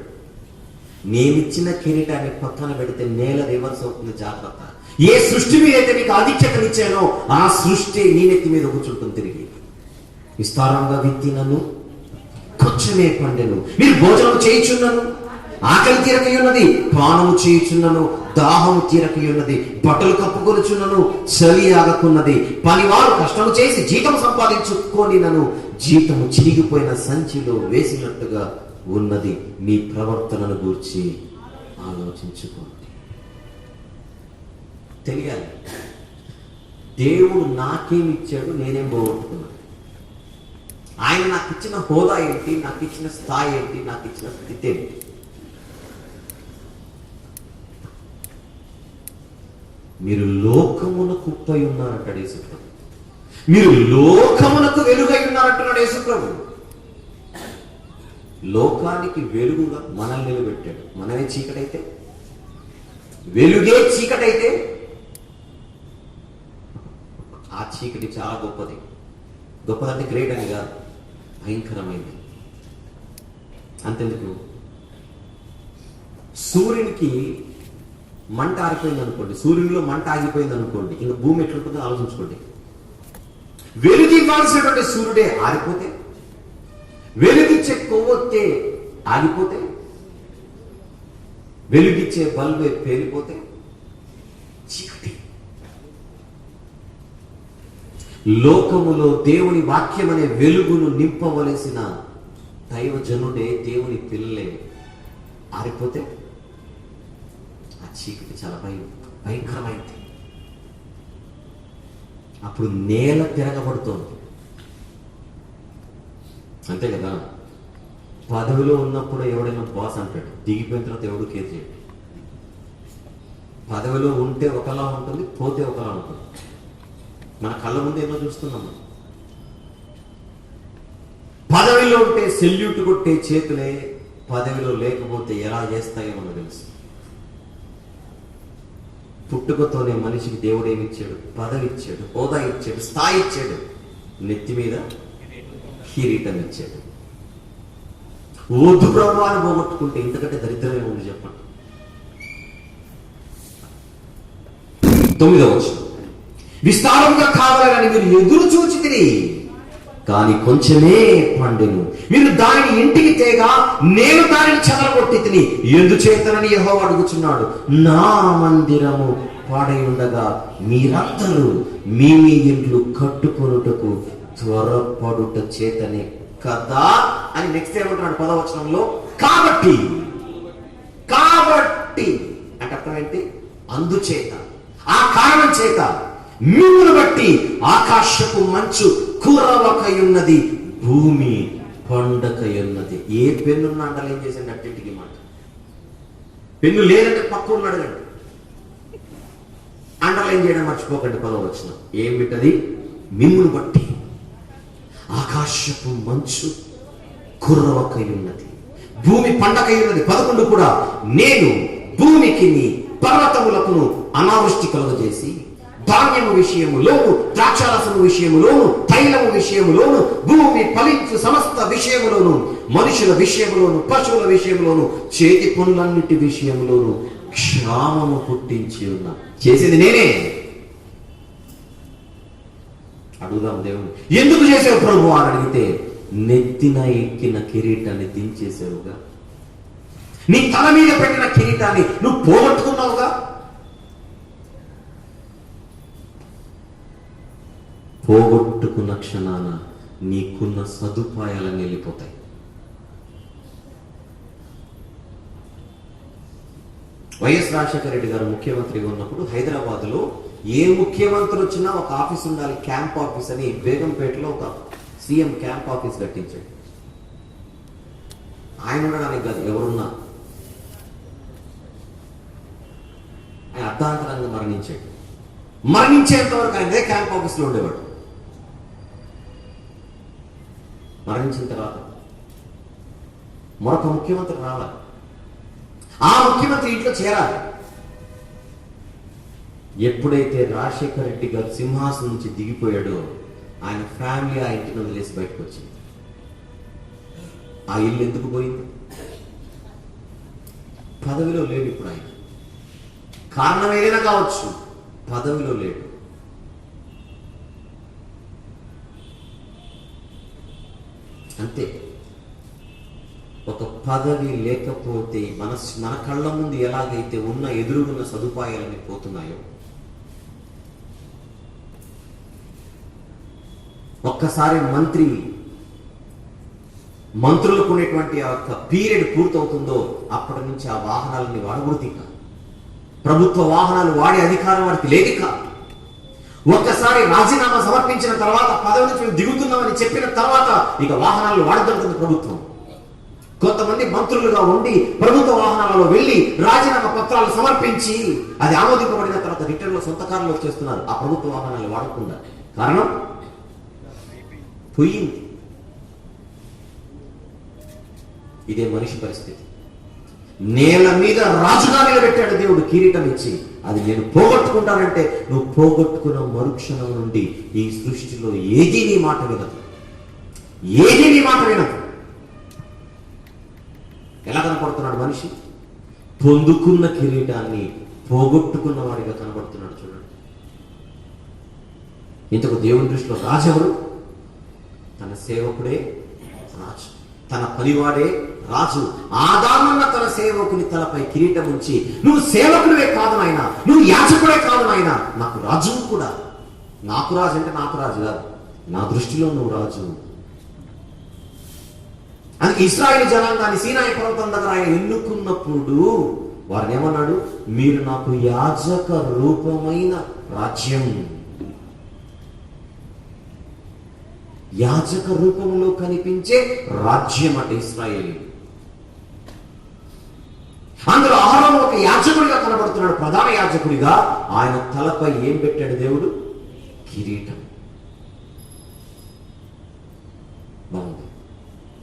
నేనిచ్చిన కిరీటాన్ని పక్కన పెడితే నేల రివర్స్ అవుతుంది, జాగ్రత్త. ఏ సృష్టి మీద అయితే నీకు ఆధిక్యతనిచ్చానో ఆ సృష్టి నీ నెత్తి మీద కూర్చుంటుంది తిరిగి. విస్తారంగా విత్తినను కొంచెమే పండెను, మీరు భోజనం చేయుచున్నను ఆకలి తీరకయున్నది, పానము చేయుచున్నను దాహము తీరకయున్నది, బట్టలు కప్పుకొనుచున్నను చలి ఆగకున్నది, పనివారు కష్టము చేసి జీతం సంపాదించుకొని నన్ను జీతము చిరిగిపోయిన సంచిలో వేసినట్టుగా ఉన్నది. మీ ప్రవర్తనను గూర్చి ఆలోచించుకోండి. తెలియాలి, దేవుడు నాకేమిచ్చాడు, నేనేం పోగొట్టుకున్నాను. ఆయన నాకు ఇచ్చిన హోదా ఏంటి, నాకు ఇచ్చిన స్థాయి ఏంటి, నాకు ఇచ్చిన స్థితి ఏంటి. మీరు లోకమునకు ఉప్పై ఉన్నారంటాడు యేసుప్రభు. మీరు లోకమునకు వెలుగై ఉన్నారంటున్నాడు యేసుప్రభు. లోకానికి వెలుగుగా మనల్ని నిలబెట్టాడు. మనమే చీకటైతే, వెలుగే చీకటైతే ఆ చీకటి చాలా గొప్పది. గొప్పదంటే గ్రేట్ అని కాదు, భయంకరమైంది. అంతెందుకు, సూర్యునికి మంట ఆరిపోయింది అనుకోండి, సూర్యునిలో మంట ఆగిపోయింది అనుకోండి, ఇంకా భూమి ఎట్లుంటుందో ఆలోచించుకోండి. వెలుగు ఇవ్వాల్సినటువంటి సూర్యుడే ఆరిపోతే, వెలుగిచ్చే కొవ్వొత్తే ఆగిపోతే, వెలుగిచ్చే బల్బే పేలిపోతే చీకటి. లోకములో దేవుని వాక్యం అనే వెలుగును నింపవలసిన దైవజనుడే, దేవుని పిల్లలే ఆరిపోతే ఆ చీకటి చాలా భయంకరమైంది. అప్పుడు నేల తిరగబడుతోంది. అంతే కదా? పదవిలో ఉన్నప్పుడు ఎవడైనా బాస్ అంటాడు, దిగిపోయిన తర్వాత ఎవడు కేర్ చేయడు. పదవిలో ఉంటే ఒకలా ఉంటుంది, పోతే ఒకలా ఉంటుంది. మన కళ్ళ ముందు ఏమో చూస్తున్నాం. పదవిలో ఉంటే సెల్యూట్ కొట్టే చేతులే, పదవిలో లేకపోతే ఎలా చేస్తాయో మనకు తెలుసు. పుట్టుకతోనే మనిషికి దేవుడు ఏమిచ్చాడు? పదవి ఇచ్చాడు, హోదా ఇచ్చాడు, స్థాయి ఇచ్చాడు. నెత్తి మీద కిరీటం ఇచ్చాడు. వద్దు ప్రభు అని పోగొట్టుకుంటే ఇంతకంటే దరిద్రమే ఉంది చెప్పండి. 9వ వచనం, విస్తారంగా కావాలని మీరు ఎదురు చూచితిరి, కానీ కొంచెమే పండెను. మీరు దానిని ఇంటికి తేగా నేను దానిని చెదరగొట్టి తిని ఎందుచేతనని యెహోవా అడుగుచున్నాడు. నా మందిరము పాడై ఉండగా మీరందరూ మీ మీ ఇండ్లు కట్టుకొనుటకు త్వరపడుట చేతనే కదా అని నెక్స్ట్ ఏమంటున్నాడు 10వ వచనంలో. కాబట్టి అంటే అర్థం ఏంటి? అందుచేత, ఆ కారణం చేత మిమ్మును బట్టి ఆకాశపు మంచు కురవకయున్నది, భూమి పండకయున్నది. ఏ పెన్నున్న అంటలు ఏం చేసింది అట్టింటికి మాట. పెన్ను లేదంటే పక్క ఉన్న అడగండి. అండర్లైన్ చేయడం మర్చిపోకండి. 10వ వచనం ఏమిటది? మిమ్మును బట్టి ఆకాశపు మంచు కుర్రవకయున్నది, భూమి పండకయున్నది. 11 కూడా, నేను భూమికి పర్వతములకును అనావృష్టి కలుగజేసి ధాన్యము విషయములోను, ద్రాక్షారసము విషయములోను, తైలము విషయములోను, భూమి ఫలించు సమస్త విషయములోను, మనుషుల విషయములోను, పశువుల విషయములోను, చేతి పనులన్నిటి విషయములోను క్షామము పుట్టించి ఉన్నా. చేసేది నేనే. అడుగుదాం దేవుని, ఎందుకు చేసావు ప్రభు అని అడిగితే, నెత్తిన ఎక్కిన కిరీటాన్ని దించేసావుగా, నీ తల మీద పెట్టిన కిరీటాన్ని నువ్వు పోగొట్టుకున్నావుగా. పోగొట్టుకున్న క్షణాన నీకున్న సదుపాయాలన్నీ వెళ్ళిపోతాయి. వైఎస్ రాజశేఖర రెడ్డి గారు ముఖ్యమంత్రిగా ఉన్నప్పుడు హైదరాబాద్లో ఏ ముఖ్యమంత్రి వచ్చినా ఒక ఆఫీస్ ఉండాలి, క్యాంప్ ఆఫీస్ అని బేగంపేటలో ఒక సీఎం క్యాంప్ ఆఫీస్ కట్టించాడు. ఆయన ఉండడానికి కాదు, ఎవరున్నా. ఆయన అర్ధాంతరంగా మరణించాడు. మరణించేంత వరకు ఆయన క్యాంప్ ఆఫీస్లో ఉండేవాడు. మరణించిన తర్వాత మరొక ముఖ్యమంత్రి రావాలి, ఆ ముఖ్యమంత్రి ఇంట్లో చేరాలి. ఎప్పుడైతే రాజశేఖర రెడ్డి గారు సింహాసనం నుంచి దిగిపోయాడో ఆయన ఫ్యామిలీ ఆ ఇంటిని వదిలేసి బయటకు వచ్చింది. ఆ ఇల్లు ఎందుకు పోయింది? పదవిలో లేడు ఇప్పుడు ఆయన. కారణం ఏదైనా కావచ్చు, పదవిలో లేడు. అంతే. ఒక పదవి లేకపోతే మన కళ్ళ ముందు ఎలాగైతే ఉన్న ఎదురుగున్న సదుపాయాలన్నీ పోతున్నాయో, ఒక్కసారి మంత్రులకు ఉన్నటువంటి ఆ యొక్క పీరియడ్ పూర్తవుతుందో అప్పటి నుంచి ఆ వాహనాలని వాడకూడదు. ప్రభుత్వ వాహనాలు వాడే అధికారం వారికి లేదు. ఒక్కసారి రాజీనామా సమర్పించిన తర్వాత, పదవి నుంచి మేము దిగుతున్నామని చెప్పిన తర్వాత ఇక వాహనాలు వాడదంటుంది ప్రభుత్వం. కొంతమంది మంత్రులుగా ఉండి ప్రభుత్వ వాహనాలలో వెళ్లి రాజీనామా పత్రాలు సమర్పించి అది ఆమోదింపబడిన తర్వాత రిటర్న్ లో సొంత కార్లు వచ్చేస్తున్నారు ఆ ప్రభుత్వ వాహనాలు వాడకుండా. కారణం పోయింది. ఇదే మనిషి పరిస్థితి. నేల మీద రాజుగా నిలబెట్టాడు దేవుడు కిరీటం ఇచ్చి. అది నేను పోగొట్టుకుంటానంటే నువ్వు పోగొట్టుకున్న మరుక్షణం నుండి ఈ సృష్టిలో ఏది నీ మాట వినదు, ఏది నీ మాట వినదు. ఎలా కనపడుతున్నాడు మనిషి? పొందుకున్న కిరీటాన్ని పోగొట్టుకున్న వాడిగా కనబడుతున్నాడు. చూడండి, ఇంతకు దేవుని దృష్టిలో రాజెవరు? తన సేవకుడే రాజు, తన పనివాడే రాజు. ఆదామున్న తన సేవకుని తలపై కిరీటం ఉంచి, నువ్వు సేవకుడివే కాదు నాయన, నువ్వు యాజకుడే కాదు నాయన, నాకు రాజు కూడా. నాకు రాజు అంటే నాకు రాజు కాదు, నా దృష్టిలో నువ్వు రాజు. అందుకే ఇశ్రాయేలు జనాంగాన్ని సీనాయి పర్వతం దగ్గర ఆయన ఎన్నుకున్నప్పుడు వారిని ఏమన్నాడు? మీరు నాకు యాజక రూపమైన రాజ్యం. యాజక రూపంలో కనిపించే రాజ్యం అంటే ఇశ్రాయేలు. అందులో అహరోను ఒక యాజకుడిగా కనబడుతున్నాడు, ప్రధాన యాజకుడిగా. ఆయన తలపై ఏం పెట్టాడు దేవుడు? కిరీటం. బాగుంది.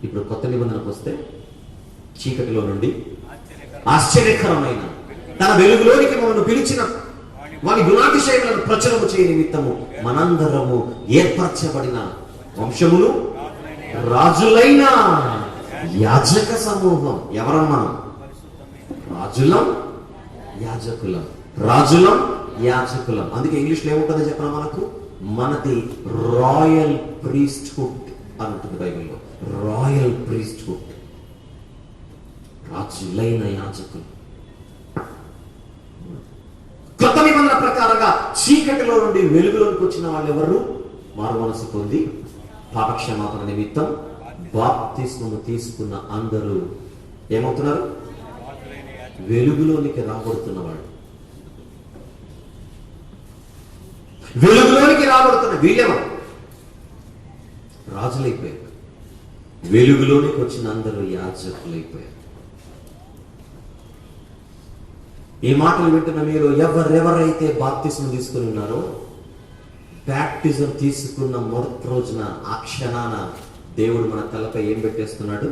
ఇప్పుడు కొత్త నిబంధనకు వస్తే చీకటిలో నుండి ఆశ్చర్యకరమైన తన వెలుగులోనికి మమ్మల్ని పిలిచిన వారి గుణాతిశయములను ప్రచురము చేయ నిమిత్తము మనందరము ఏర్పరచబడిన వంశమును రాజులైన యాజక సమూహం. ఎవరం మనం? రాజులం, యాజకులం. రాజులం, యాజకులం. అందుకే ఇంగ్లీష్లో ఏముంటుందో చెప్పిన మనది రాయల్ ప్రీస్ట్హుడ్ అని ఉంటుంది బైబిల్లో. రాయల్ ప్రీస్ట్హుడ్, రాజులైన యాజకులు. కొత్త నిబంధన ప్రకారంగా చీకటిలో నుండి వెలుగులోకి వచ్చిన వాళ్ళు ఎవరు? మారు మనసు పొంది పాపక్షమాపణ నిమిత్తం బాప్తిస్మము తీసుకున్న అందరూ ఏమవుతున్నారు? వెలుగులోనికి రాబడుతున్నవాడు. వెలుగులోనికి రాబడుతున్న వీళ్ళెవరు? రాజులైపోయారు. వెలుగులోనికి వచ్చిన అందరూ యాజకులైపోయారు. ఈ మాటలు వింటున్న మీరు ఎవరెవరైతే బాప్తిస్మం తీసుకుని ఉన్నారో, బ్యాప్టిజం తీసుకున్న మొదటి రోజున ఆ క్షణాన దేవుడు మన తలపై ఏం పెట్టేస్తున్నాడు?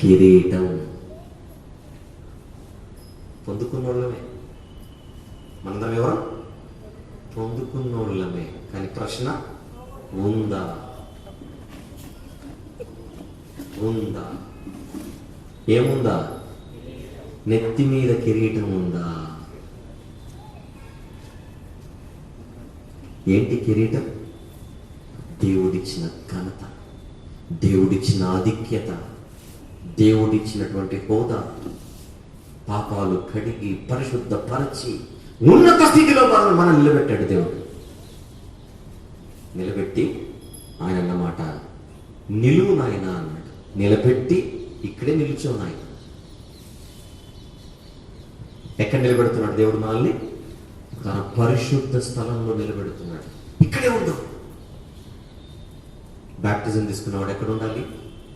కిరీటం. పొందుకున్నోళ్ళమే మనందరం. ఎవరు? పొందుకున్నోళ్ళమే. కానీ ప్రశ్న ఉందా? ఉందా? ఏముందా? నెత్తి మీద కిరీటం ఉందా? ఏంటి కిరీటం? దేవుడిచ్చిన ఘనత, దేవుడిచ్చిన ఆధిక్యత, దేవుడిచ్చినటువంటి హోదా. పాపాలు కడిగి పరిశుద్ధపరచి ఉన్నత స్థితిలో మనం నిలబెట్టాడు దేవుడు. నిలబెట్టి ఆయన అన్నమాట, నిలువు నాయన అన్నాడు. నిలబెట్టి ఇక్కడే నిలుచోను ఆయన. ఎక్కడ నిలబెడుతున్నాడు దేవుడు మనల్ని? తన పరిశుద్ధ స్థలంలో నిలబెడుతున్నాడు. ఇక్కడే ఉండవు. బ్యాప్టిజం తీసుకున్నవాడు ఎక్కడ ఉండాలి?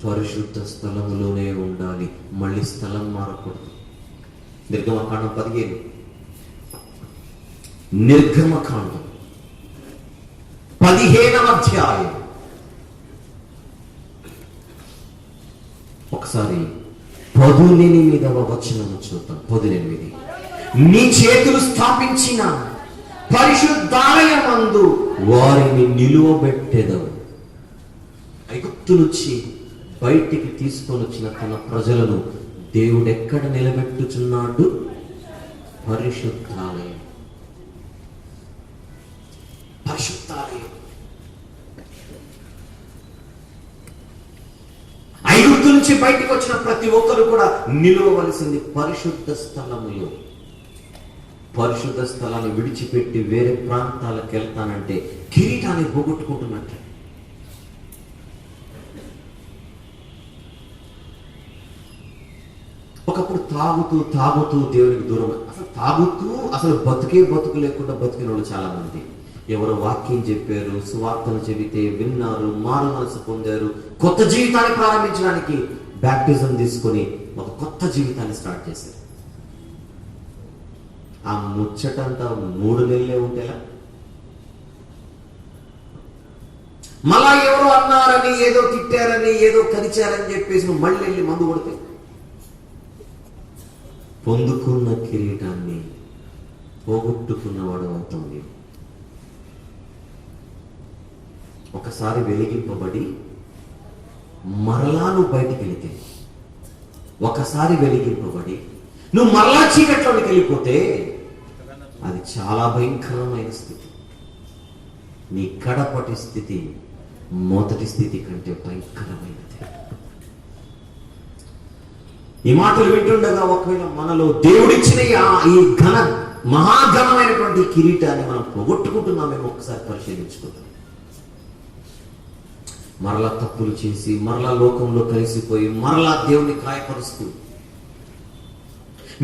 పరిశుద్ధ స్థలంలోనే ఉండాలి. మళ్ళీ స్థలం మారకూడదు. నిర్గమకాండం 15, నిర్గమకాండం 15వ అధ్యాయం. ఒకసారి 18వ వచనము చూద్దాం. 18. నీ చేతులు స్థాపించిన పరిశుద్ధాలయమందు వారిని నిలువబెట్టెదవు. ఐగుప్తు నుంచి బయటికి తీసుకొని వచ్చిన తన ప్రజలను దేవుడు ఎక్కడ నిలబెట్టుచున్నాడు? పరిశుద్ధాలయం. పరిశుద్ధాలయం. ఐగుప్తు నుంచి బయటికి వచ్చిన ప్రతి ఒక్కరు కూడా నిలవవలసింది పరిశుద్ధ స్థలములో. పరిశుద్ధ స్థలాన్ని విడిచిపెట్టి వేరే ప్రాంతాలకు వెళ్తానంటే కిరీటాన్ని పోగొట్టుకుంటున్నట్టు. ఒకప్పుడు తాగుతూ దేవునికి దూరం. అసలు బతుకు లేకుండా బతికిన వాళ్ళు చాలా మంది. ఎవరు వాక్యం చెప్పారు, సువార్తను చెబితే విన్నారు, మారు మనసు పొందారు, కొత్త జీవితాన్ని ప్రారంభించడానికి బ్యాప్టిజం తీసుకొని ఒక కొత్త జీవితాన్ని స్టార్ట్ చేశారు. ఆ ముచ్చటంతా 3 నెలలే ఉంటేలా. మళ్ళా ఎవరో అన్నారని, ఏదో తిట్టారని, ఏదో కరిచారని చెప్పేసి నువ్వు మళ్ళీ వెళ్ళి మందు కొడితే పొందుకున్న కిరీటాన్ని పోగొట్టుకున్నవాడు అవుతుంది. ఒకసారి వెలిగింపబడి మరలా నువ్వు బయటికి వెళితే, ఒకసారి వెలిగింపబడి నువ్వు మరలా చీకట్లోకి వెళ్ళిపోతే అది చాలా భయంకరమైన స్థితి. నీ కడపటి స్థితి మొదటి స్థితి కంటే భయంకరమైనది. ఈ మాటలు వింటుండగా ఒకవేళ మనలో దేవుడిచ్చిన ఈ మహాఘనమైనటువంటి కిరీటాన్ని మనం పోగొట్టుకుంటున్నామేమో ఒకసారి పరిశీలించుకుందాం. మరలా తప్పులు చేసి, మరలా లోకంలో కలిసిపోయి, మరలా దేవుని గాయపరుస్తూ,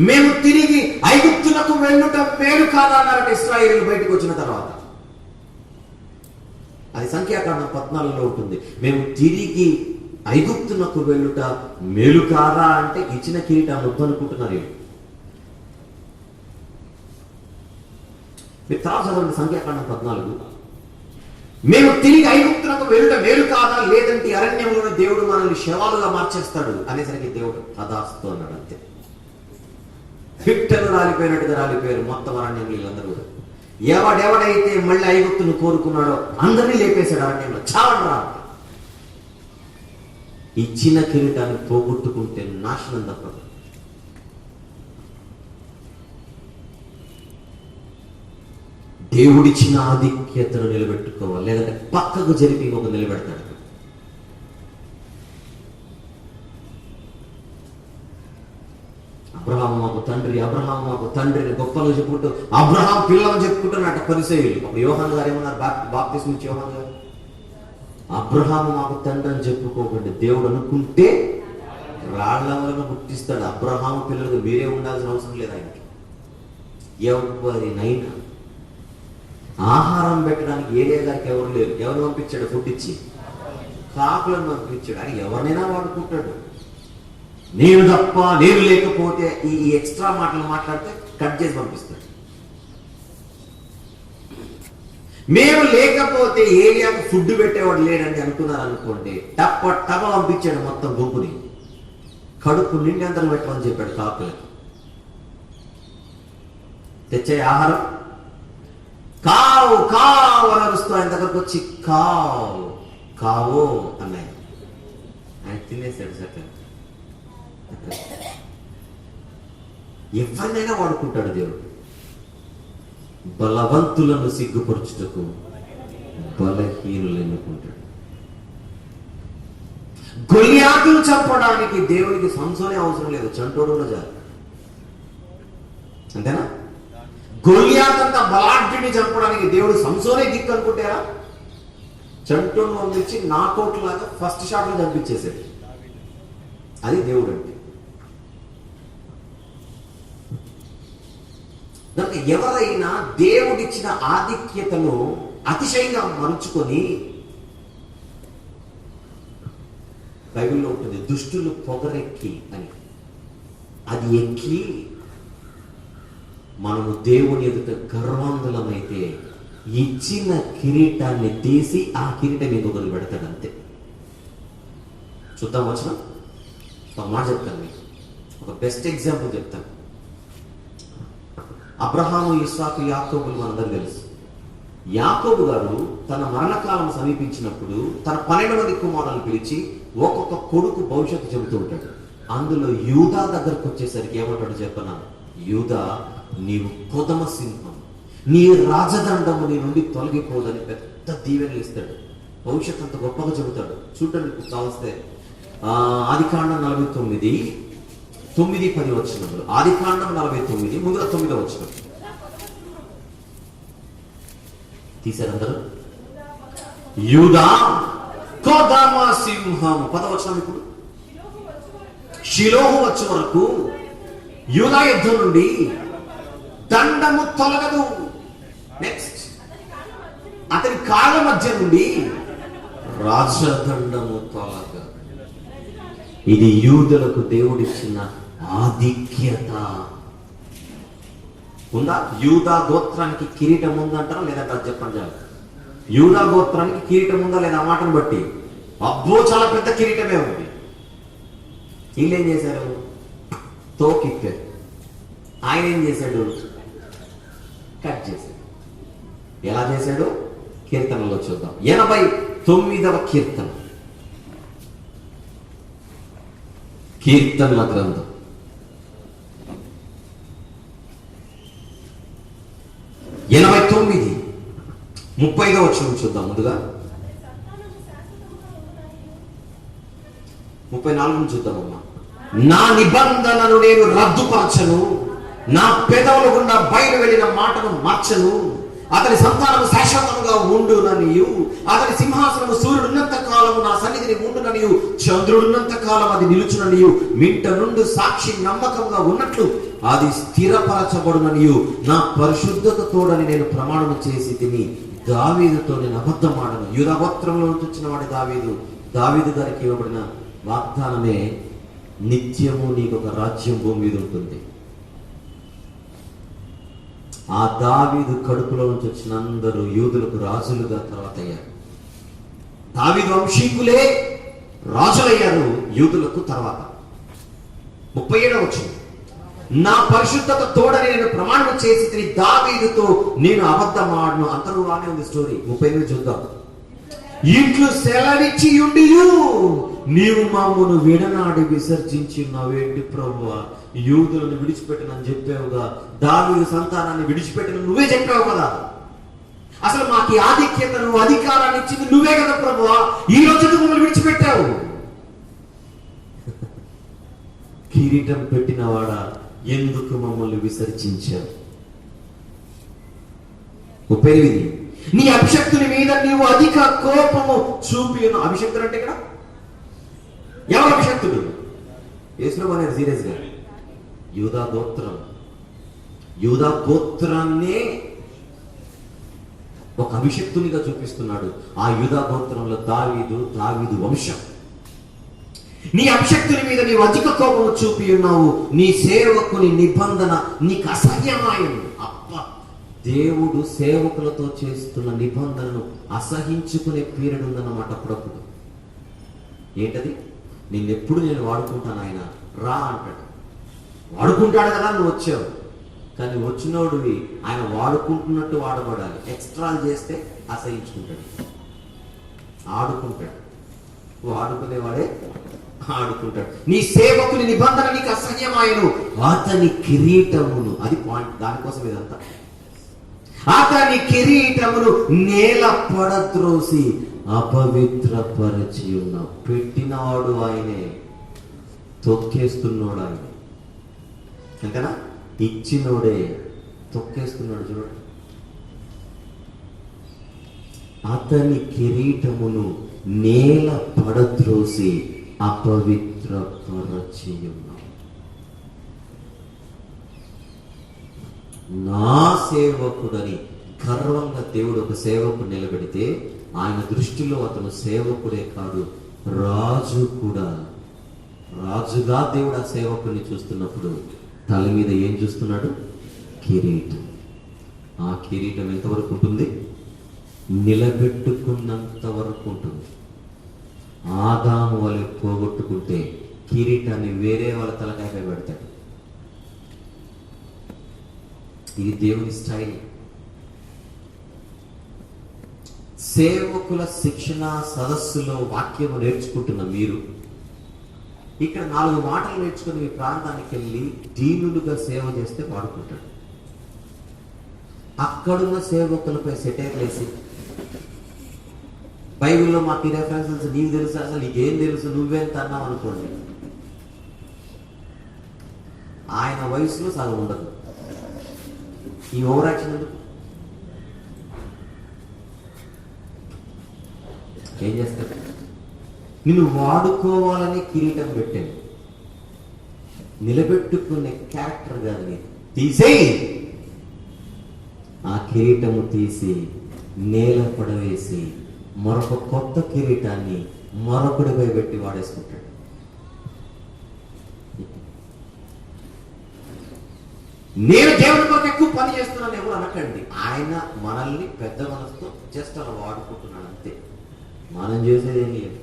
మేము తిరిగి ఐగుప్తులకు వెళ్ళుట మేలు కాదా అన్నారట ఇశ్రాయేలు బయటకు వచ్చిన తర్వాత. అది సంఖ్యాకాండం 14లో ఉంటుంది. మేము తిరిగి ఐగుప్తునకు వెళ్ళుట మేలు కాదా అంటే ఇచ్చిన కిరీటాన్ని వద్దనుకుంటున్నారు. మీరు తర్వాత చదవండి సంఖ్యాకాండం 14. మేము తిరిగి ఐగుప్తునకు వెళ్ళుట మేలు కాదా, లేదంటే అరణ్యంలోనే దేవుడు మనల్ని శవాలుగా మార్చేస్తాడు అనేసరికి దేవుడు తదాస్తు అన్నాడు. అంతే. పిట్టలు రాలిపోయినట్టుగా రాలిపోయారు మొత్తం అరణ్యం. వీళ్ళందరూ ఎవడెవడైతే మళ్ళీ ఐగుప్తును కోరుకున్నాడో అందరినీ లేపేశాడు అరణ్యంలో. చావండి రా. ఇచ్చిన కిరీటాన్ని పోగొట్టుకుంటే నాశనం తప్పదు. దేవుడిచ్చిన ఆధిక్యతను నిలబెట్టుకోవాలి, లేదంటే పక్కకు జరిపి ఇంకొక నిలబెడతాడు. అబ్రహాము మాకు తండ్రి, అబ్రహాము మాకు తండ్రిని గొప్పలు చెప్పుకుంటూ అబ్రహాం పిల్లలు చెప్పుకుంటున్నట్టు పరిసయ్యులు. అప్పుడు యోహాను గారు ఏమన్నారు? బాప్తిస్మం ఇచ్చి యోహాను గారు, అబ్రహాము మాకు తండ్రి అని చెప్పుకోకండి, దేవుడు అనుకుంటే రాళ్ల వలన పుట్టిస్తాడు. అబ్రహాము పిల్లలకు మీరే ఉండాల్సిన అవసరం లేదు. ఆయనకి ఎవరినైనా ఆహారం పెట్టడానికి ఏరియా గారికి ఎవరు లేరు. ఎవరు పంపించాడు? ఫుడ్ ఇచ్చి కాకులను పంపించాడు. ఆయన ఎవరినైనా వాడుకుంటాడు. నేను తప్ప, నేను లేకపోతే, ఈ ఎక్స్ట్రా మాటలు మాట్లాడితే కట్ చేసి పంపిస్తాడు. మేము లేకపోతే ఏరియాకు ఫుడ్ పెట్టేవాడు లేడంటే అనుకున్నారు అనుకోండి, టప్ప టప్ప పంపించాడు మొత్తం గుంపుని. కడుపు నిండెంతలు పెట్టమని చెప్పాడు కాకులకి. తెచ్చే ఆహారం కావు కావు అని అరుస్తూ ఆయన దగ్గరకు వచ్చి కావు కావో అన్నాయి. ఆయన తినేసాడు. సరే, ఎవరినైనా వాడుకుంటాడు దేవుడు. బలవంతులను సిగ్గుపరచుటకు బలహీనులు ఎన్నుకుంటాడు. గొల్యాతును చంపడానికి దేవునికి సంసోనే అవసరం లేదు, చంటోడు చాలు. అంతేనా? గొల్యాత్ అంత బలాఢ్యుని చంపడానికి దేవుడు సంసోనే దిక్కు అనుకుంటారా? చంటోను పంపించి నాకౌట్ లాగా ఫస్ట్ షాట్ లో చంపించేశాడు. అది దేవుడు అంటే. కనుక ఎవరైనా దేవుడిచ్చిన ఆధిక్యతను అతిశయంగా మరుచుకొని, బైబిల్లో ఉంటుంది దుష్టులు పొగరెక్కి అని, అది ఎక్కి మనము దేవుని ఎదుట గర్వంతులమైతే ఇచ్చిన కిరీటాన్ని తీసి ఆ కిరీటం మీద వదిలి పెడతాడు. అంతే. చూద్దాం వచ్చిన ఒక మాట చెప్తాను మీకు, ఒక బెస్ట్ ఎగ్జాంపుల్ చెప్తాను. అబ్రహాము, ఇస్సాకు, యాకోబులు మనందరూ తెలుసు. యాకోబు గారు తన మరణకాలం సమీపించినప్పుడు తన 12 మంది కుమారులను పిలిచి ఒక్కొక్క కొడుకు భవిష్యత్తు చెబుతూ ఉంటాడు. అందులో యూదా దగ్గరకు వచ్చేసరికి ఏమంటాడు చెప్పనా? యూదా, నీవు కొదమ సింహం, నీ రాజదండము నీ నుండి తొలగిపోదని పెద్ద దీవెనలు ఇస్తాడు. భవిష్యత్తు అంత గొప్పగా చెబుతాడు. చూడండి కావస్తే ఆదికాండం 49 9-10 వచనములు. ఆదికాండం 49 ముందుగా 9వ వచనం తీశారు అందరూ. యూదా కొదమ సింహం. 10వ వచనం. ఇప్పుడు షిలోహు వచ్చే వరకు యూదా యుద్ధం నుండి దండము తొలగదు. నెక్స్ట్, అతని కాళ్ళ మధ్య నుండి రాజదండము తొలగదు. ఇది యూదులకు దేవుడిచ్చిన ఆధిక్యత. ఉందా? యూదా గోత్రానికి కిరీటం ఉందంటారా లేదంటే అది చెప్పండి చాలు. యూదా గోత్రానికి కిరీటం ఉందా లేదా? ఆ మాటను బట్టి అబ్బో చాలా పెద్ద కిరీటమే ఉంది. వీళ్ళేం చేశారు? తోకిప్పారు. ఆయన ఏం చేశాడు? కట్ చేశాడు. ఎలా చేశాడు? కీర్తనలో చూద్దాం. 89వ కీర్తన, కీర్తనల గ్రంథం 89 30వ వచనం చూద్దాం. ముందుగా 34 చూద్దామమ్మా. నా నిబంధనను నేను రద్దుపరచను, నా పెదవుల గుండా బయలు వెళ్ళిన మాటను మార్చను. అతని సంతానము శాశ్వతముగా ఉండుననియు, అతని సింహాసనము సూర్యుడున్నంత కాలము నా సన్నిధిని ఉండుననియు, చంద్రుడున్నంత కాలం అది నిలుచుననియు, మింట నుండి సాక్షి నమ్మకంగా ఉన్నట్లు అది స్థిరపరచబడుననియు, నా పరిశుద్ధత తోడని నేను ప్రమాణము చేసి తిని, దావీదుతో నేను అబద్ధమాడను. యూదా గోత్రంలో నుంచి వచ్చిన వాడి దావీదు. దావీదు గారికి ఇవ్వబడిన వాగ్దానమే నిత్యము నీకు ఒక రాజ్యం భూమి మీద ఉంటుంది. ఆ దావీదు కడుపులో నుంచి వచ్చిన అందరూ యూదులకు రాజులుగా తర్వాత అయ్యారు. దావీదు వంశీకులే రాజులయ్యారు యూదులకు తర్వాత. 37వ వచనం, నా పరిశుద్ధత తోడని నేను ప్రమాణం చేసి దావీదుతో నేను అబద్ధమాడను. అంతరు రానే ఉంది స్టోరీ. 38 చూద్దాం. ఇంట్లో సెలవిచ్చి ఉండియు నీవు మమ్మను విడనాడి విసర్జించి ఉన్నావేంటి ప్రభువా? యూదులను విడిచిపెట్టనని చెప్పావుగా, దావీదు సంతానాన్ని విడిచిపెట్టను నువ్వే చెప్పావు కదా. అసలు మాకు ఈ ఆధిక్యతను అధికారాన్ని ఇచ్చింది నువ్వే కదా ప్రభువా, ఈ రోజు మమ్మల్ని విడిచిపెట్టావు. కిరీటం పెట్టినవాడా, ఎందుకు మమ్మల్ని విసర్జించావు? 38 నీ అభిషక్తుని మీద నీవు అధిక కోపము చూపి ఉన్నావు. అభిషక్తుడు అంటే ఇక్కడ ఎవరు అభిషక్తుడు? యేసు అనేది సీరియస్ గా యూదా గోత్రం. యూదా గోత్రాన్నే ఒక అభిషక్తునిగా చూపిస్తున్నాడు. ఆ యూదా గోత్రంలో దావీదు వంశం. నీ అభిషక్తుని మీద నీవు అధిక కోపము చూపి ఉన్నావు. నీ సేవకుని నిబంధన నీకు అసహ్యమాయను. దేవుడు సేవకులతో చేస్తున్న నిబంధనను అసహించుకునే పీరియడ్ ఉందన్నమాట. అప్పుడప్పుడు ఏంటది? నిన్నెప్పుడు నేను వాడుకుంటాను, ఆయన రా అంటాడు. వాడుకుంటాడు కదా, నువ్వు వచ్చావు. కానీ వచ్చినోడివి ఆయన వాడుకుంటున్నట్టు వాడబడాలి. ఎక్స్ట్రాలు చేస్తే అసహించుకుంటాడు, ఆడుకుంటాడు. వాడుకునేవాడే ఆడుకుంటాడు. నీ సేవకుని నిబంధన నీకు అసహ్యమాయను, అతని కిరీటమును, అది పాయింట్, దానికోసం ఇదంతా. అతని కిరీటమును నేల పడద్రోసి అపవిత్రపరచి ఉన్నావు. పెట్టినవాడు ఆయనే, తొక్కేస్తున్నాడు ఆయన. అంతేనా? ఇచ్చినోడే తొక్కేస్తున్నాడు. చూడండి, అతని కిరీటమును నేల పడద్రోసి అపవిత్రపరచి ఉన్నావు. నా సేవకుడని గర్వంగా దేవుడు ఒక సేవకుడు నిలబెడితే ఆయన దృష్టిలో అతను సేవకుడే కాదు, రాజు కూడా. రాజుగా దేవుడు ఆ సేవకుడిని చూస్తున్నప్పుడు తల మీద ఏం చూస్తున్నాడు? కిరీటం. ఆ కిరీటం ఎంతవరకు ఉంటుంది? నిలబెట్టుకున్నంత వరకు ఉంటుంది. ఆదాము వలె పోగొట్టుకుంటే కిరీటాన్ని వేరే వాళ్ళ తలకాయపై పెడతాడు. ఇది దేవుని స్టైల్. సేవకుల శిక్షణ సదస్సులో వాక్యం నేర్చుకుంటున్న మీరు ఇక్కడ 4 మాటలు నేర్చుకుని మీ ప్రాంతానికి వెళ్ళి దీనులుగా సేవ చేస్తే వాడుకుంటాడు. అక్కడున్న సేవకులపై సెటైర్లు వేసి, బైబిల్లో మాకు ఈ రెఫరెన్సెస్ నీకు తెలుసు, అసలు నీకేం తెలుసు, నువ్వేంత అన్నావు అనుకోండి, ఆయన వయసులో సగం ఉండదు. ఈ ఓవర్ యాక్షన్ ఎందుకు? ఏం చేస్తారు? నిన్ను వాడుకోవాలని కిరీటం పెట్టాను, నిలబెట్టుకునే క్యారెక్టర్ కాదు. తీసేయి, ఆ కిరీటము తీసి నేల పడవేసి మరొక కొత్త కిరీటాన్ని మరొకడిపై పెట్టి వాడేసుకుంటాడు. నేను దేవుడి కొరకు ఎక్కువ పని చేస్తున్నాను ఎవరు అనకండి. ఆయన మనల్ని పెద్ద మనసుతో జస్ట్ అలా వాడుకుంటున్నాడు అంతే. మనం చేసేది ఏం లేదు,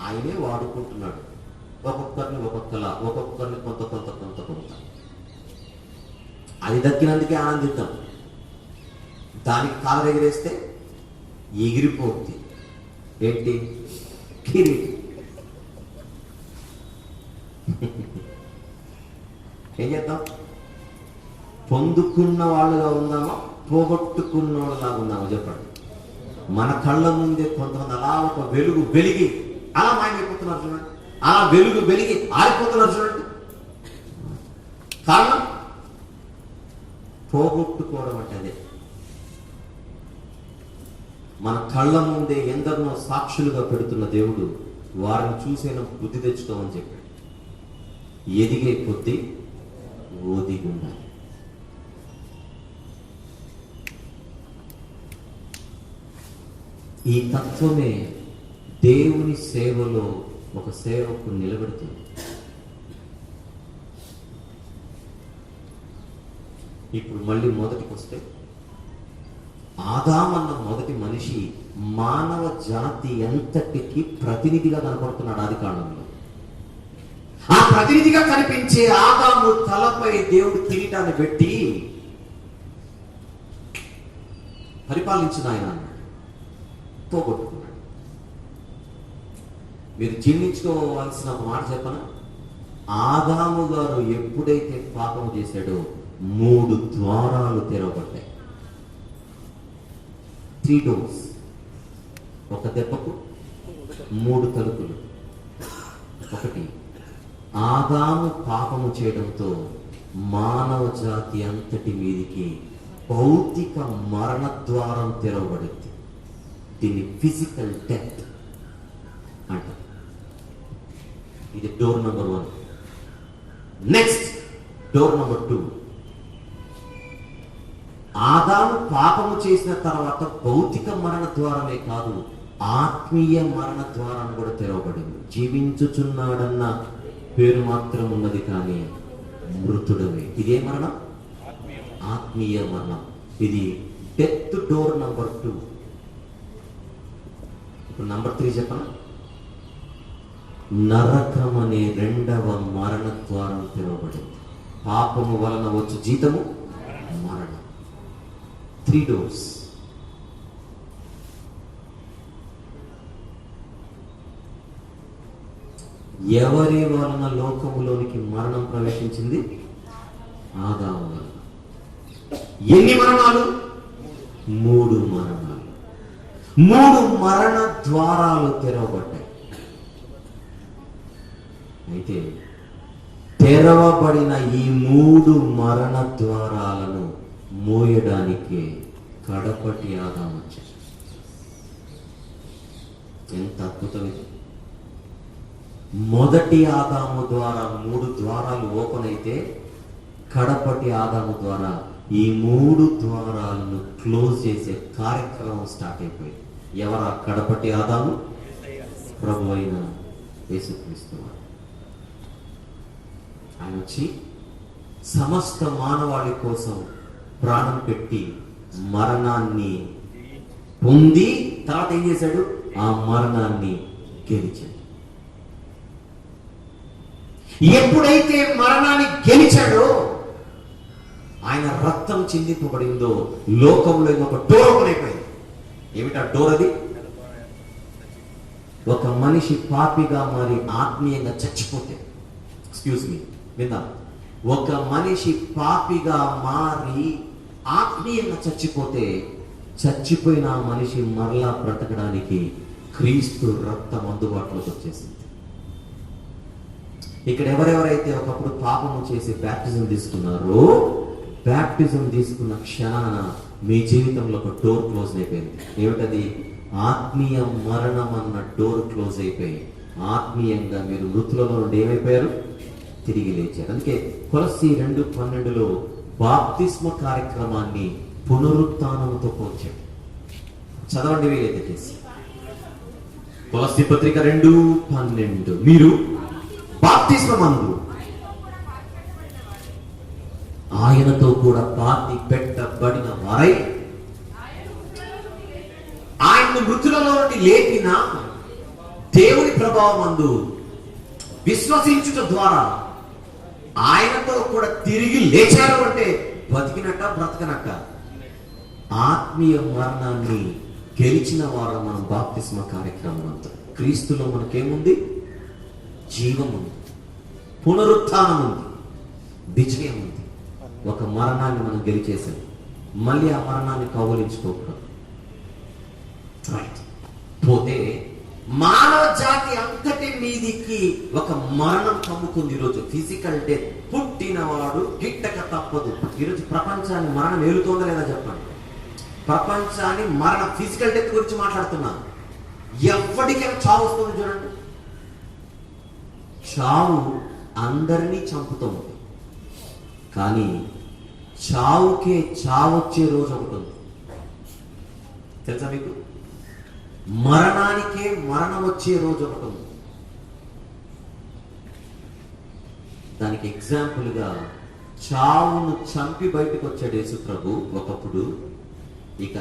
ఆయనే వాడుకుంటున్నాడు. ఒక్కొక్కరిని ఒక్కొక్కలా, ఒక్కొక్కరిని కొంత కొంత కొంత కొంత. అది దక్కినందుకే ఆనందిద్దాం. దానికి కాలు ఎగిరేస్తే ఎగిరిపోద్ది. ఏంటి? కిరీటం. ఏం చేద్దాం? పొందుకున్న వాళ్ళుగా ఉందామా, పోగొట్టుకున్న వాళ్ళలాగా ఉందామా? చెప్పండి. మన కళ్ళ ముందే కొంతమంది అలా ఒక వెలుగు వెలిగి అలా మాయమైపోతున్నారు చూడండి, అలా వెలుగు వెలిగి ఆరిపోతున్నారు చూడండి. కారణం పోగొట్టుకోవడం అంటే అదే. మన కళ్ళ ముందే ఎందరినో సాక్షులుగా పెడుతున్న దేవుడు వారిని చూసేనా బుద్ధి తెచ్చుకోమని చెప్పాడు. ఎదిగే కొద్దీ ఓదిగి ఉండాలి. ఈ తత్వమే దేవుని సేవలో ఒక సేవకు నిలబెడుతుంది. ఇప్పుడు మళ్ళీ మొదటికి వస్తే, ఆదామన్న మొదటి మనిషి మానవ జాతి ఎంతటికి ప్రతినిధిగా కనపడుతున్నాడు ఆదికాండంలో. ఆ ప్రతినిధిగా కనిపించే ఆదాము తలపై దేవుడు కిరీటాన్ని పెట్టి పరిపాలించిన ఆయన అన్నాడు. పోగొట్టుకున్నాడు. మీరు జీర్ణించుకోవాల్సిన ఒక మాట చెప్పనా? ఆదాము గారు ఎప్పుడైతే పాపం చేశాడో 3 ద్వారాలు తెరవబడ్డాయి. 3 doors. ఒక దెబ్బకు 3 తలుపులు. ఒకటి, ఆదాము పాపము చేయడంతో మానవ జాతి అంతటి మీదికి భౌతిక మరణ ద్వారం తెరవబడింది. దీన్ని ఫిజికల్ డెత్ అంటారు. ఇది door number 1. Next door number 2. ఆదాము పాపము చేసిన తర్వాత భౌతిక మరణ ద్వారమే కాదు, ఆత్మీయ మరణ ద్వారం కూడా తెరవబడింది. జీవించుచున్నాడన్న పేరు మాత్రం ఉన్నది కానీ మృతుడవే. ఇదే మరణం, ఆత్మీయ మరణం. ఇది డెత్ డోర్ నెంబర్ 2. ఇప్పుడు నెంబర్ 3 చెప్పనా? నరకం అనే 2వ మరణ ద్వారం తెరవబడింది. పాపము వలన వచ్చు జీతము మరణం. 3 doors. ఎవరి వలన లోకములోనికి మరణం ప్రవేశించింది? ఆదాము వలన. ఎన్ని మరణాలు? 3 మరణాలు. 3 మరణ ద్వారాలు తెరవబడ్డాయి. అయితే తెరవబడిన ఈ 3 మరణ ద్వారాలను మోయడానికి కడపటి ఆదాము వచ్చాడు. ఎంత అద్భుతం ఇది! మొదటి ఆదాము ద్వారా 3 ద్వారాలు ఓపెన్ అయితే, కడపటి ఆదాము ద్వారా ఈ 3 ద్వారాలను క్లోజ్ చేసే కార్యక్రమం స్టార్ట్ అయిపోయింది. ఎవరా కడపటి ఆదాము? ప్రభు అయిన యేసుక్రీస్తు. ఆయన వచ్చి సమస్త మానవాళి కోసం ప్రాణం పెట్టి మరణాన్ని పొంది తర్వాత ఏం చేశాడు? ఆ మరణాన్ని గెలిచాడు. ఎప్పుడైతే మరణాన్ని గెలిచాడో, ఆయన రక్తం చిందింపబడిందో, లోకంలో ఒక డోర్ ఓపెన్ అయిపోయింది. ఏమిటా డోర్? అది ఒక మనిషి పాపిగా మరి ఆత్మీయంగా చచ్చిపోతే, ఎక్స్క్యూజ్ మీ విందాం, ఒక మనిషి పాపిగా మారి ఆత్మీయంగా చచ్చిపోతే, చచ్చిపోయిన ఆ మనిషి మరలా బ్రతకడానికి క్రీస్తు రక్తం అందుబాటులోకి వచ్చేసింది. ఇక్కడ ఎవరెవరైతే ఒకప్పుడు పాపము చేసి బ్యాప్టిజం తీసుకున్నారో, బ్యాప్టిజం తీసుకున్న క్షణాన మీ జీవితంలో ఒక డోర్ క్లోజ్ అయిపోయింది. ఏమిటది? ఆత్మీయ మరణం అన్న డోర్ క్లోజ్ అయిపోయి ఆత్మీయంగా మీరు మృతులలో నుండి ఏమైపోయారు? తిరిగి లేచారు. అందుకే కొలస్సీ 2:12లో బాప్తిస్మ కార్యక్రమాన్ని పునరుత్థానంతో పోల్చాడు. చదవండి వీలైతే చేసి. కొలస్సీ పత్రిక 2:12, మీరు బాప్తిస్మమందు ఆయనతో కూడా పాతి పెట్టబడిన వారై ఆయన్ను మృతులలో నుండి లేపిన దేవుని ప్రభావమందు విశ్వసించుట ద్వారా ఆయనతో కూడా తిరిగి లేచారు. అంటే బతికినట్ట బ్రతకనట్ట? ఆత్మీయ మరణాన్ని గెలిచిన వారు మనం బాప్తిస్మ కార్యక్రమం అంతా. క్రీస్తులో మనకేముంది? జీవం ఉంది, పునరుత్థానం ఉంది, విజయం ఉంది. ఒక మరణాన్ని మనం గెలిచేసాం. మళ్ళీ ఆ మరణాన్ని కౌగిలించుకోకూడదు. పోతే మానవ జాతి అంతటి మీదికి ఒక మరణం కమ్ముకుంది. ఈరోజు ఫిజికల్ డెత్. పుట్టినవాడు గిట్టక తప్పదు. ఈరోజు ప్రపంచాన్ని మరణం ఏలుతోందా లేదా చెప్పండి? ప్రపంచాన్ని మరణ ఫిజికల్ డెత్ గురించి మాట్లాడుతున్నాను. ఎవరికైనా చావు వస్తుంది చూడండి. చావు అందరినీ చంపుతుంది, కానీ చావుకే చావొచ్చే రోజు ఒకటి ఉంది. తెలుసా మీకు? మరణానికే మరణం వచ్చే రోజు ఒకటి ఉంది. దానికి ఎగ్జాంపుల్గా చావును చంపి బయటకు వచ్చాడు యేసు ప్రభు ఒకప్పుడు. ఇక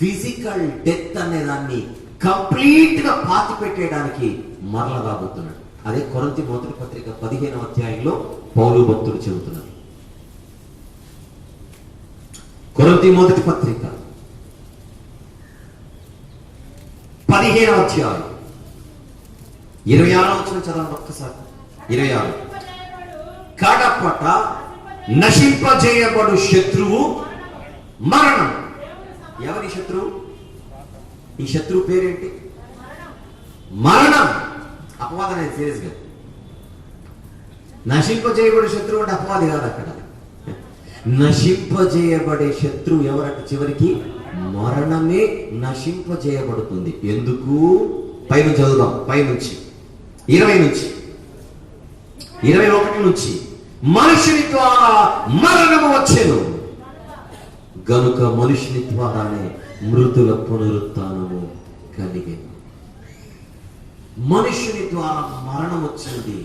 ఫిజికల్ డెత్ అనే దాన్ని కంప్లీట్ గా పాతి పెట్టేయడానికి మరల రాబోతున్నాడు. అదే కొరింథీ మొదటి పత్రిక 15వ అధ్యాయంలో పౌలు భక్తుడు చెబుతున్నాడు. కొరింథీ మొదటి పత్రిక 15వ అధ్యాయం 26వ వచనం చదవండి ఒక్కసారి. 26. కడపట నశింపజేయబడు శత్రువు మరణం. ఎవరి శత్రువు? ఈ శత్రువు పేరేంటి? మరణం. అపవాదం అనేది సీరియస్ గా. నశింపజేయబడే శత్రువు అంటే అపవాది కాదు. అక్కడ నశింపజేయబడే శత్రువు ఎవరంటే చివరికి మరణమే నశింపజేయబడుతుంది. ఎందుకు? పైన చదువుదాం. పైనుంచి 20 నుంచి 21 నుంచి మనుషుని ద్వారా మరణము వచ్చెను గనుక మనుషుని ద్వారానే మృతుల పునరుత్థానము కలిగెను. మనుషుని ద్వారా మరణం వచ్చింది.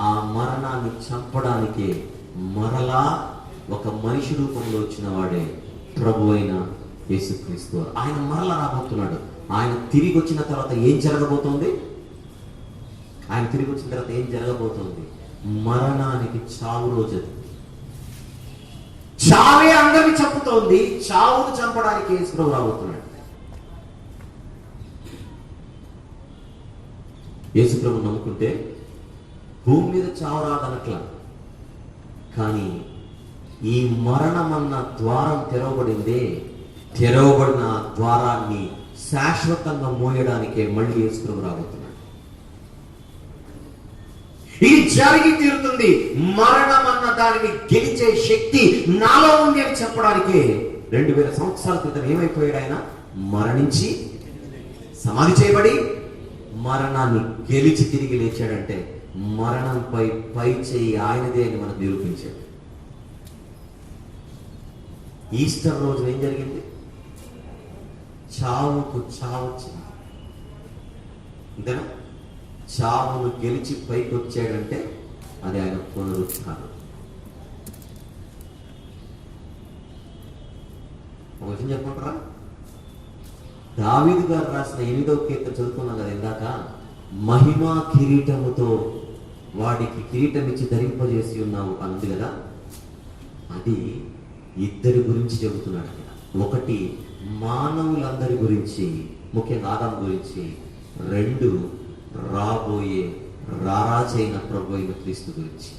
ఆ మరణాన్ని చంపడానికే మరలా ఒక మనిషి రూపంలో వచ్చిన వాడే ప్రభు అయిన యేసుక్రీస్తు. ఆయన మరలా రాబోతున్నాడు. ఆయన తిరిగి వచ్చిన తర్వాత ఏం జరగబోతోంది? ఆయన తిరిగి వచ్చిన తర్వాత ఏం జరగబోతోంది? మరణానికి చావు రోజు అది. చావే అందరిని చంపుతోంది. చావును చంపడానికి యేసు ప్రభు రాబోతున్నాడు. యేసు ప్రభు నమ్ముకుంటే భూమి మీద చావు రాదనట్లా, కానీ ఈ మరణమన్న ద్వారం తెరవబడిందే. తెరవబడిన ద్వారాన్ని శాశ్వతంగా మోయడానికే మళ్ళీ యేసు ప్రభు రాబోతున్నాడు. ఇది జరిగి తీరుతుంది. మరణం అన్న దానిని గెలిచే శక్తి నాలో ఉంది అని చెప్పడానికే 2000 సంవత్సరాల క్రితం ఏమైపోయాడు? ఆయన మరణించి సమాధి చేయబడి మరణాన్ని గెలిచి తిరిగి లేచాడంటే మరణంపై పై చేయి ఆయనదే అని మనకు నిరూపించాడు. ఈస్టర్ రోజున ఏం జరిగింది? చావుకు చావు వచ్చింది. అంతేనా? చావును గెలిచి పైకి వచ్చాడంటే అది ఆయన పునరుత్థానం. ఒక విషయం చెప్పమంటారా? దావీదు గారు రాసిన 8వ కీర్తన చదువుకున్నాం కదా ఇందాక. మహిమా కిరీటముతో వాడికి కిరీటం ఇచ్చి ధరింపజేసి ఉన్నావు అంది కదా. అది ఇద్దరి గురించి చెబుతున్నాడు అక్కడ. ఒకటి మానవులందరి గురించి, ముఖ్యంగా ఆదాము గురించి. 2 రాబోయే రారాజైన ప్రభు అయిన క్రీస్తు గురించి.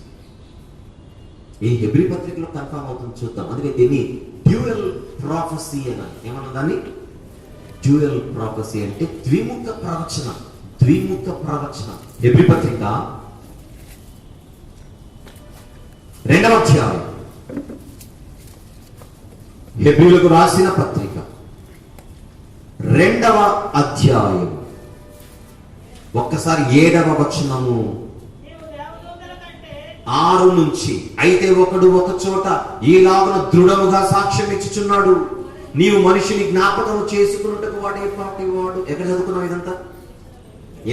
ఈ హెబ్రీ పత్రికలో కన్ఫర్మ్ అవుతుంది, చూద్దాం. అందుకే దీన్ని డ్యూయల్ ప్రాఫెసీ అన్నారు. ఏమన్నా దాన్ని? డ్యూయల్ ప్రాఫెసీ అంటే ద్విముఖ ప్రవచనం. ద్విముఖ ప్రవచనం. హెబ్రీ పత్రిక 2వ అధ్యాయం. హెబ్రీలకు రాసిన పత్రిక 2వ అధ్యాయం ఒక్కసారి 7వ వచనము 6 నుంచి. అయితే ఒకడు ఒక చోట ఈలాగున దృఢముగా సాక్ష్యం ఇచ్చుచున్నాడు, నీవు మనిషిని జ్ఞాపకము చేసుకున్నట్టుకు వాడే పాటి వాడు. ఎక్కడ చదువుకున్నావు ఇదంతా?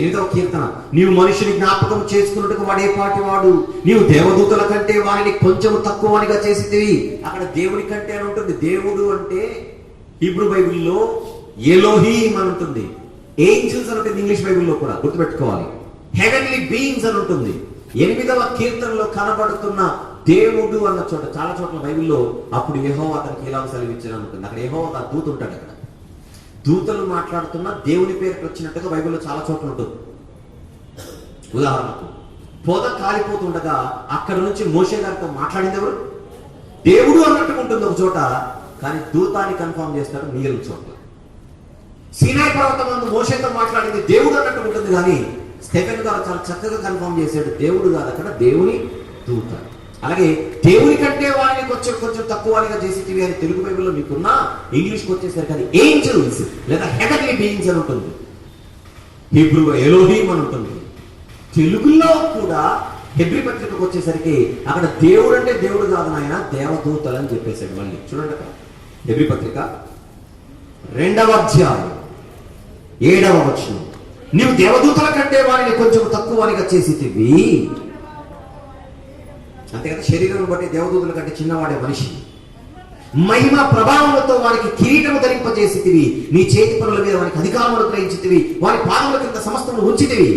8వ కీర్తన. నీవు మనిషిని జ్ఞాపకం చేసుకున్నట్టుకు వాడే పాటి వాడు, నీవు దేవదూతల కంటే వారిని కొంచెము తక్కువనిగా చేసితివి. అక్కడ దేవుని కంటే అని ఉంటుంది. దేవుడు అంటే హీబ్రూ బైబిల్లో ఎలోహీం అని ఉంటుంది. ఏంజల్స్ అని ఉంటుంది ఇంగ్లీష్ బైబిల్లో కూడా, గుర్తుపెట్టుకోవాలి. హెవెన్లీ బీయింగ్స్ అని ఉంటుంది. 8వ కీర్తనలో కనబడుతున్న దేవుడు అన్న చోట, చాలా చోట్ల బైబిల్లో అప్పుడు యెహోవా అతనికి ఇలా సెలవిచ్చాను ఉంటుంది. అక్కడ యెహోవా దూత ఉంటాడు. అక్కడ దూతలు మాట్లాడుతున్న దేవుని పేరుకి వచ్చినట్టుగా బైబిల్లో చాలా చోట్ల ఉంటుంది. ఉదాహరణకు పొద కాలిపోతుండగా అక్కడ నుంచి మోషే గారితో మాట్లాడింది ఎవరు? దేవుడు అన్నట్టుగా ఉంటుంది ఒక చోట, కానీ దూతాన్ని కన్ఫర్మ్ చేస్తాడు మిగిలిన చోట్ల. సీనాయి పర్వతం ముందు మోషేతో మాట్లాడింది దేవుడు అన్నట్టు ఉంటుంది, కానీ స్టెఫెన్ గారు చాలా చక్కగా కన్ఫర్మ్ చేశాడు దేవుడు కాదు, అక్కడ దేవుని దూత. అలాగే దేవుని కంటే వారిని కొంచెం తక్కువగా చేసేటివి అని తెలుగు బైబిల్లో మీకున్నా, ఇంగ్లీష్కి వచ్చేసరికి అది ఏంజల్స్ లేదా హెవెన్లీ బీయింగ్స్ అని ఉంటుంది. హీబ్రూలో ఎలోహీం అని ఉంటుంది. తెలుగులో కూడా హెబ్రీ పత్రికకు వచ్చేసరికి అక్కడ దేవుడు అంటే దేవుడు కాదు నాయన, దేవదూతలు అని చెప్పేశాడు. మళ్ళీ చూడండి అక్కడ హెబ్రీ పత్రిక 2వ అధ్యాయం 7వ వచనం. నీవు దేవదూతల కంటే వారిని కొంచెం తక్కువగా చేసేటివి. అంతే కదా, శరీరం బట్టి దేవదూతల కంటే చిన్నవాడే మనిషి. మహిమ ప్రభావములతో వారికి కిరీటము ధరింపజేసితివి, నీ చేతి పనుల మీద వారికి అధికారములు గ్రహించితివి, వారి పాదముల కింద సమస్తమును ఉంచితివి.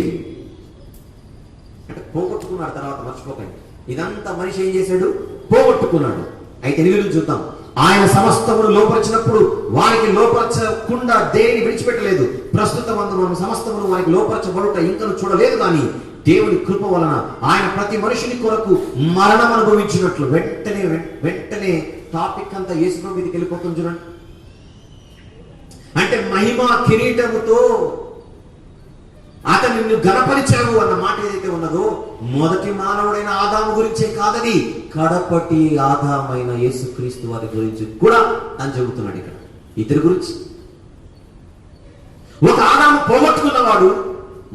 అంటే పోగొట్టుకున్నాడు. తర్వాత మర్చిపోకండి, ఇదంతా మనిషి ఏం చేశాడు? పోగొట్టుకున్నాడు. అయితే 8 చూద్దాం. ఆయన సమస్తమును లోపరిచినప్పుడు వానికి లోపరచకుండా దేనిని విడిచిపెట్టలేదు. ప్రస్తుతం మనం సమస్తమును వానికి లోపరచబడుట ఇంకను చూడలేదు, కానీ దేవుని కృప వలన ఆయన ప్రతి మనుషుని కొరకు మరణం అనుభవించినట్లు. వెంటనే టాపిక్ అంతా యేసు మీదకి వెళ్ళిపోతుంది చూడండి. అంటే మహిమ కిరీటముతో అతను నిన్ను గణపరిచావు అన్న మాట ఏదైతే ఉన్నదో, మొదటి మానవుడైన ఆదాము గురించే కాదని కడపటి ఆదామైన యేసుక్రీస్తు వారి గురించి కూడా అని చెబుతున్నాడు ఇక్కడ. ఇతని గురించి ఒక ఆదాము పోగొట్టుకున్నవాడు,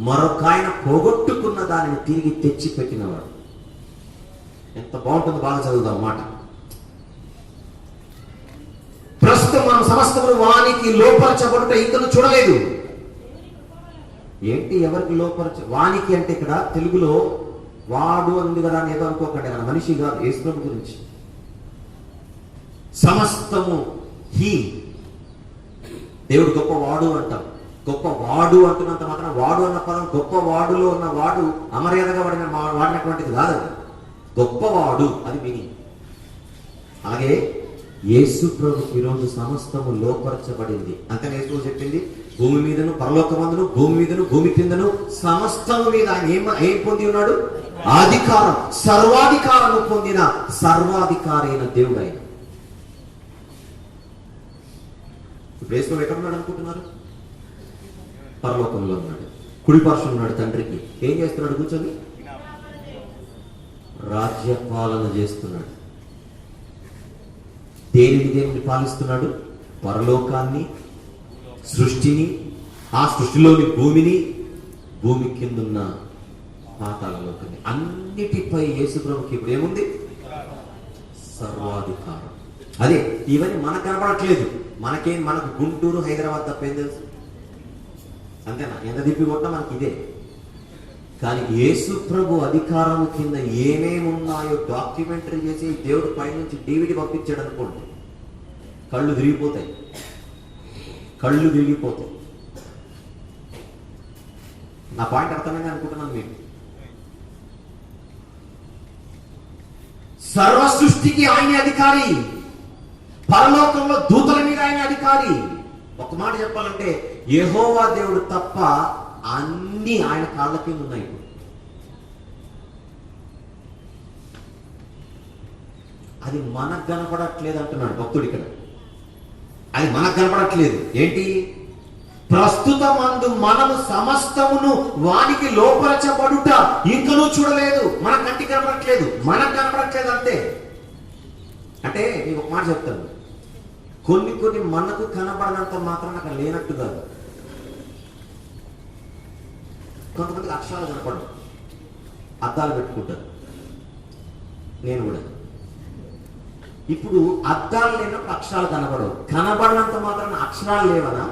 మరొక ఆయన పోగొట్టుకున్న దానిని తిరిగి తెచ్చి పెట్టినవాడు. ఎంత బాగుంటుందో బాగా చదువుదాం మాట. ప్రస్తుతం మనం సమస్తమును వానికి లోపరచబడుట ఇంకను చూడలేదు. ఏంటి ఎవరికి లోపరచ? వానికి అంటే ఇక్కడ తెలుగులో వాడు అంది కదా అని ఏదో అనుకోకండి, కదా మనిషి కాదు, యేసు గురించి. సమస్తము హీ, దేవుడు గొప్పవాడు అంటాం. గొప్పవాడు అంటున్నంత మాత్రం వాడు అన్న పదం గొప్పవాడులో ఉన్న వాడు అమర్యాదగా వాడినటువంటిది కాదు. గొప్పవాడు అది మీనింగ్. అలాగే యేసు ప్రభు ఈరోజు సమస్తము లోపరచబడింది. అంతే యేసు చెప్పింది, భూమి మీదను పరలోకమందును భూమి మీదను భూమి కిందను సమస్తము మీద ఆయన ఏం పొంది ఉన్నాడు? అధికారం, సర్వాధికారము పొందిన సర్వాధికారి అయిన దేవుడు ఆయన. ఇప్పుడు యేసు ఎక్కడ ఉన్నాడు అనుకుంటున్నారు? పరలోకంలో ఉన్నాడు, కుడి పార్శ్వం ఉన్నాడు తండ్రికి. ఏం చేస్తున్నాడు? కూర్చొని రాజ్యపాలన చేస్తున్నాడు. దేనిని పాలిస్తున్నాడు? పరలోకాన్ని, సృష్టిని, ఆ సృష్టిలోని భూమిని, భూమి కిందున్న పాతాళలోకాన్ని, అన్నిటిపై యేసు ప్రభుకి ఇప్పుడు ఏముంది? సర్వాధికారం. అదే ఇవన్నీ మనకు కనపడట్లేదు. మనకు గుంటూరు, హైదరాబాద్ తప్ప ఏం తెలుసు? అంతేనా? ఎంత తిప్పి కొట్టా మనకి ఇదే. కానీ యేసు ప్రభు అధికారం కింద ఏమేమి ఉన్నాయో డాక్యుమెంటరీ చేసి దేవుడు పైనుంచి DVD పంపించాడు అనుకోండి, కళ్ళు తిరిగిపోతాయి. నా పాయింట్ అర్థమైంది అనుకుంటున్నాను మీకు. సర్వ సృష్టికి ఆయన అధికారి, పరలోకంలో దూతల మీద ఆయన అధికారి. ఒక మాట చెప్పాలంటే యెహోవా దేవుడు తప్ప అన్ని ఆయన కాళ్ళ కింద ఉన్నాయి. ఇప్పుడు అది మనకు కనపడట్లేదు అంటున్నాడు భక్తుడు ఇక్కడ. అది మనకు కనపడట్లేదు. ఏంటి? ప్రస్తుతమందు మనము సమస్తమును వానికి లోపరచబడుట ఇంకనూ చూడలేదు. మన కంటికి కనపడట్లేదు, మనకు కనపడట్లేదు అంతే. అంటే నేను ఒక మాట చెప్తాను, కొన్ని మనకు కనపడనంత మాత్రం అక్కడ లేనట్టు కాదు. కొంతమందికి అక్షరాలు కనపడవు, అద్దాలు పెట్టుకుంటారు. నేను కూడా. ఇప్పుడు అద్దాలు లేనప్పుడు అక్షరాలు కనపడవు. కనబడినంత మాత్రం అక్షరాలు లేవనా?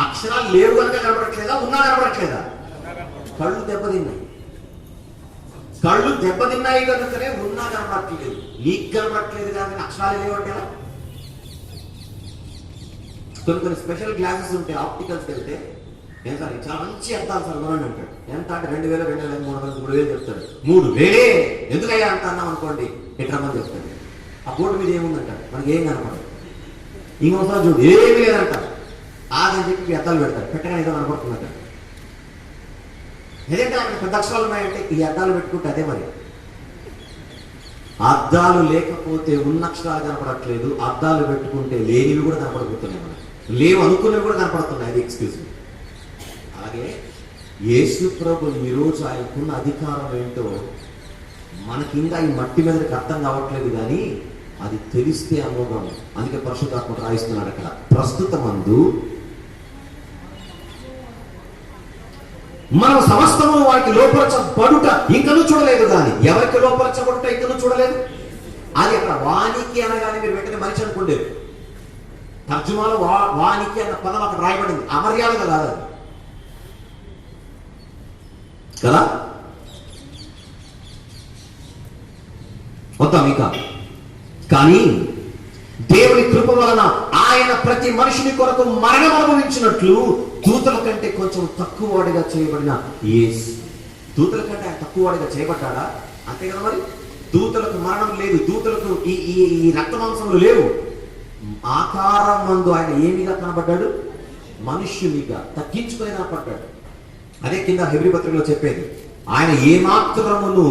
అక్షరాలు లేవు కనుక కనపడట్లేదా? ఉన్నా కనపడట్లేదా? కళ్ళు దెబ్బతిన్నాయి కనుకనే ఉన్నా కనపడట్లేదు. నీకు కనపడట్లేదు కానీ అక్షరాలు లేవంటే కొన్ని స్పెషల్ గ్లాసెస్ ఉంటాయి, ఆప్టికల్స్కి వెళ్తే ఏం సార్ చాలా మంచి అద్దాలు సార్ కొనండి అంటాడు. ఎంత అంటే 2000, 2000, 3000, 3000 చెప్తాడు. 3000 ఎందుకయ్యా అంత అన్నాం అనుకోండి, ఎట్రమని చెప్తాడు. ఆ బోర్డు మీద ఏముందంటాడు, మనకి ఏం కనపడదు. ఇంకోసారి చూడు ఏమీ లేదంటారు, ఆదని చెప్పి అద్దాలు పెడతారు. పెట్టగానే ఏదో కనపడుతుందంట. ఏదంటే అక్కడ పెద్ద అక్షరాలు ఉన్నాయంటే ఈ అద్దాలు పెట్టుకుంటే అదే మరి. అద్దాలు లేకపోతే ఉన్న అక్షరాలు కనపడట్లేదు, అద్దాలు పెట్టుకుంటే లేనివి కూడా కనపడబోతున్నాయి. మనకు లేవు అనుకునేవి కూడా కనపడుతున్నాయి. అది ఎక్స్క్యూజ్. అలాగే యేసు ప్రభు ఈరోజు ఆయనకున్న అధికారం ఏంటో మనకి ఇంకా ఈ మట్టి మీదకి అర్థం కావట్లేదు, కానీ అది తెలిస్తే అమోఘం. అందుకే పరిశుద్ధాత్మ రాయిస్తున్నాడు అక్కడ. ప్రస్తుతమందు మనం సమస్తము వారికి లోపరచబడుట ఇంకనూ చూడలేదు. కానీ ఎవరికి లోపరచబడుట ఇంకనూ చూడలేదు. అది అక్కడ వానికి అనగానే మీరు వెంటనే మనిషి అనుకోండి. తర్జుమాలో వానికి అన్న పదం అక్కడ రాయబడింది. అమర్యాదగా కాదు కదా. వద్దాం ఇంకా. కానీ దేవుని కృప వలన ఆయన ప్రతి మనిషిని కొరకు మరణం అనుభవించినట్లు దూతల కంటే కొంచెం తక్కువ వాడిగా చేయబడిన యేసు. దూతల కంటే ఆయన తక్కువ వాడిగా చేయబడ్డాడా? అంతే కదా మరి. దూతలకు మరణం లేదు, దూతలకు ఈ ఈ రక్త మాంసములు లేవు. ఆకారం మందు ఆయన ఏమిగా కనబడ్డాడు? మనుష్యునిగా తగ్గించుకొని కనపడ్డాడు. అదే కింద హెబ్రీ పత్రికలో చెప్పేది, ఆయన ఏమాత్రమును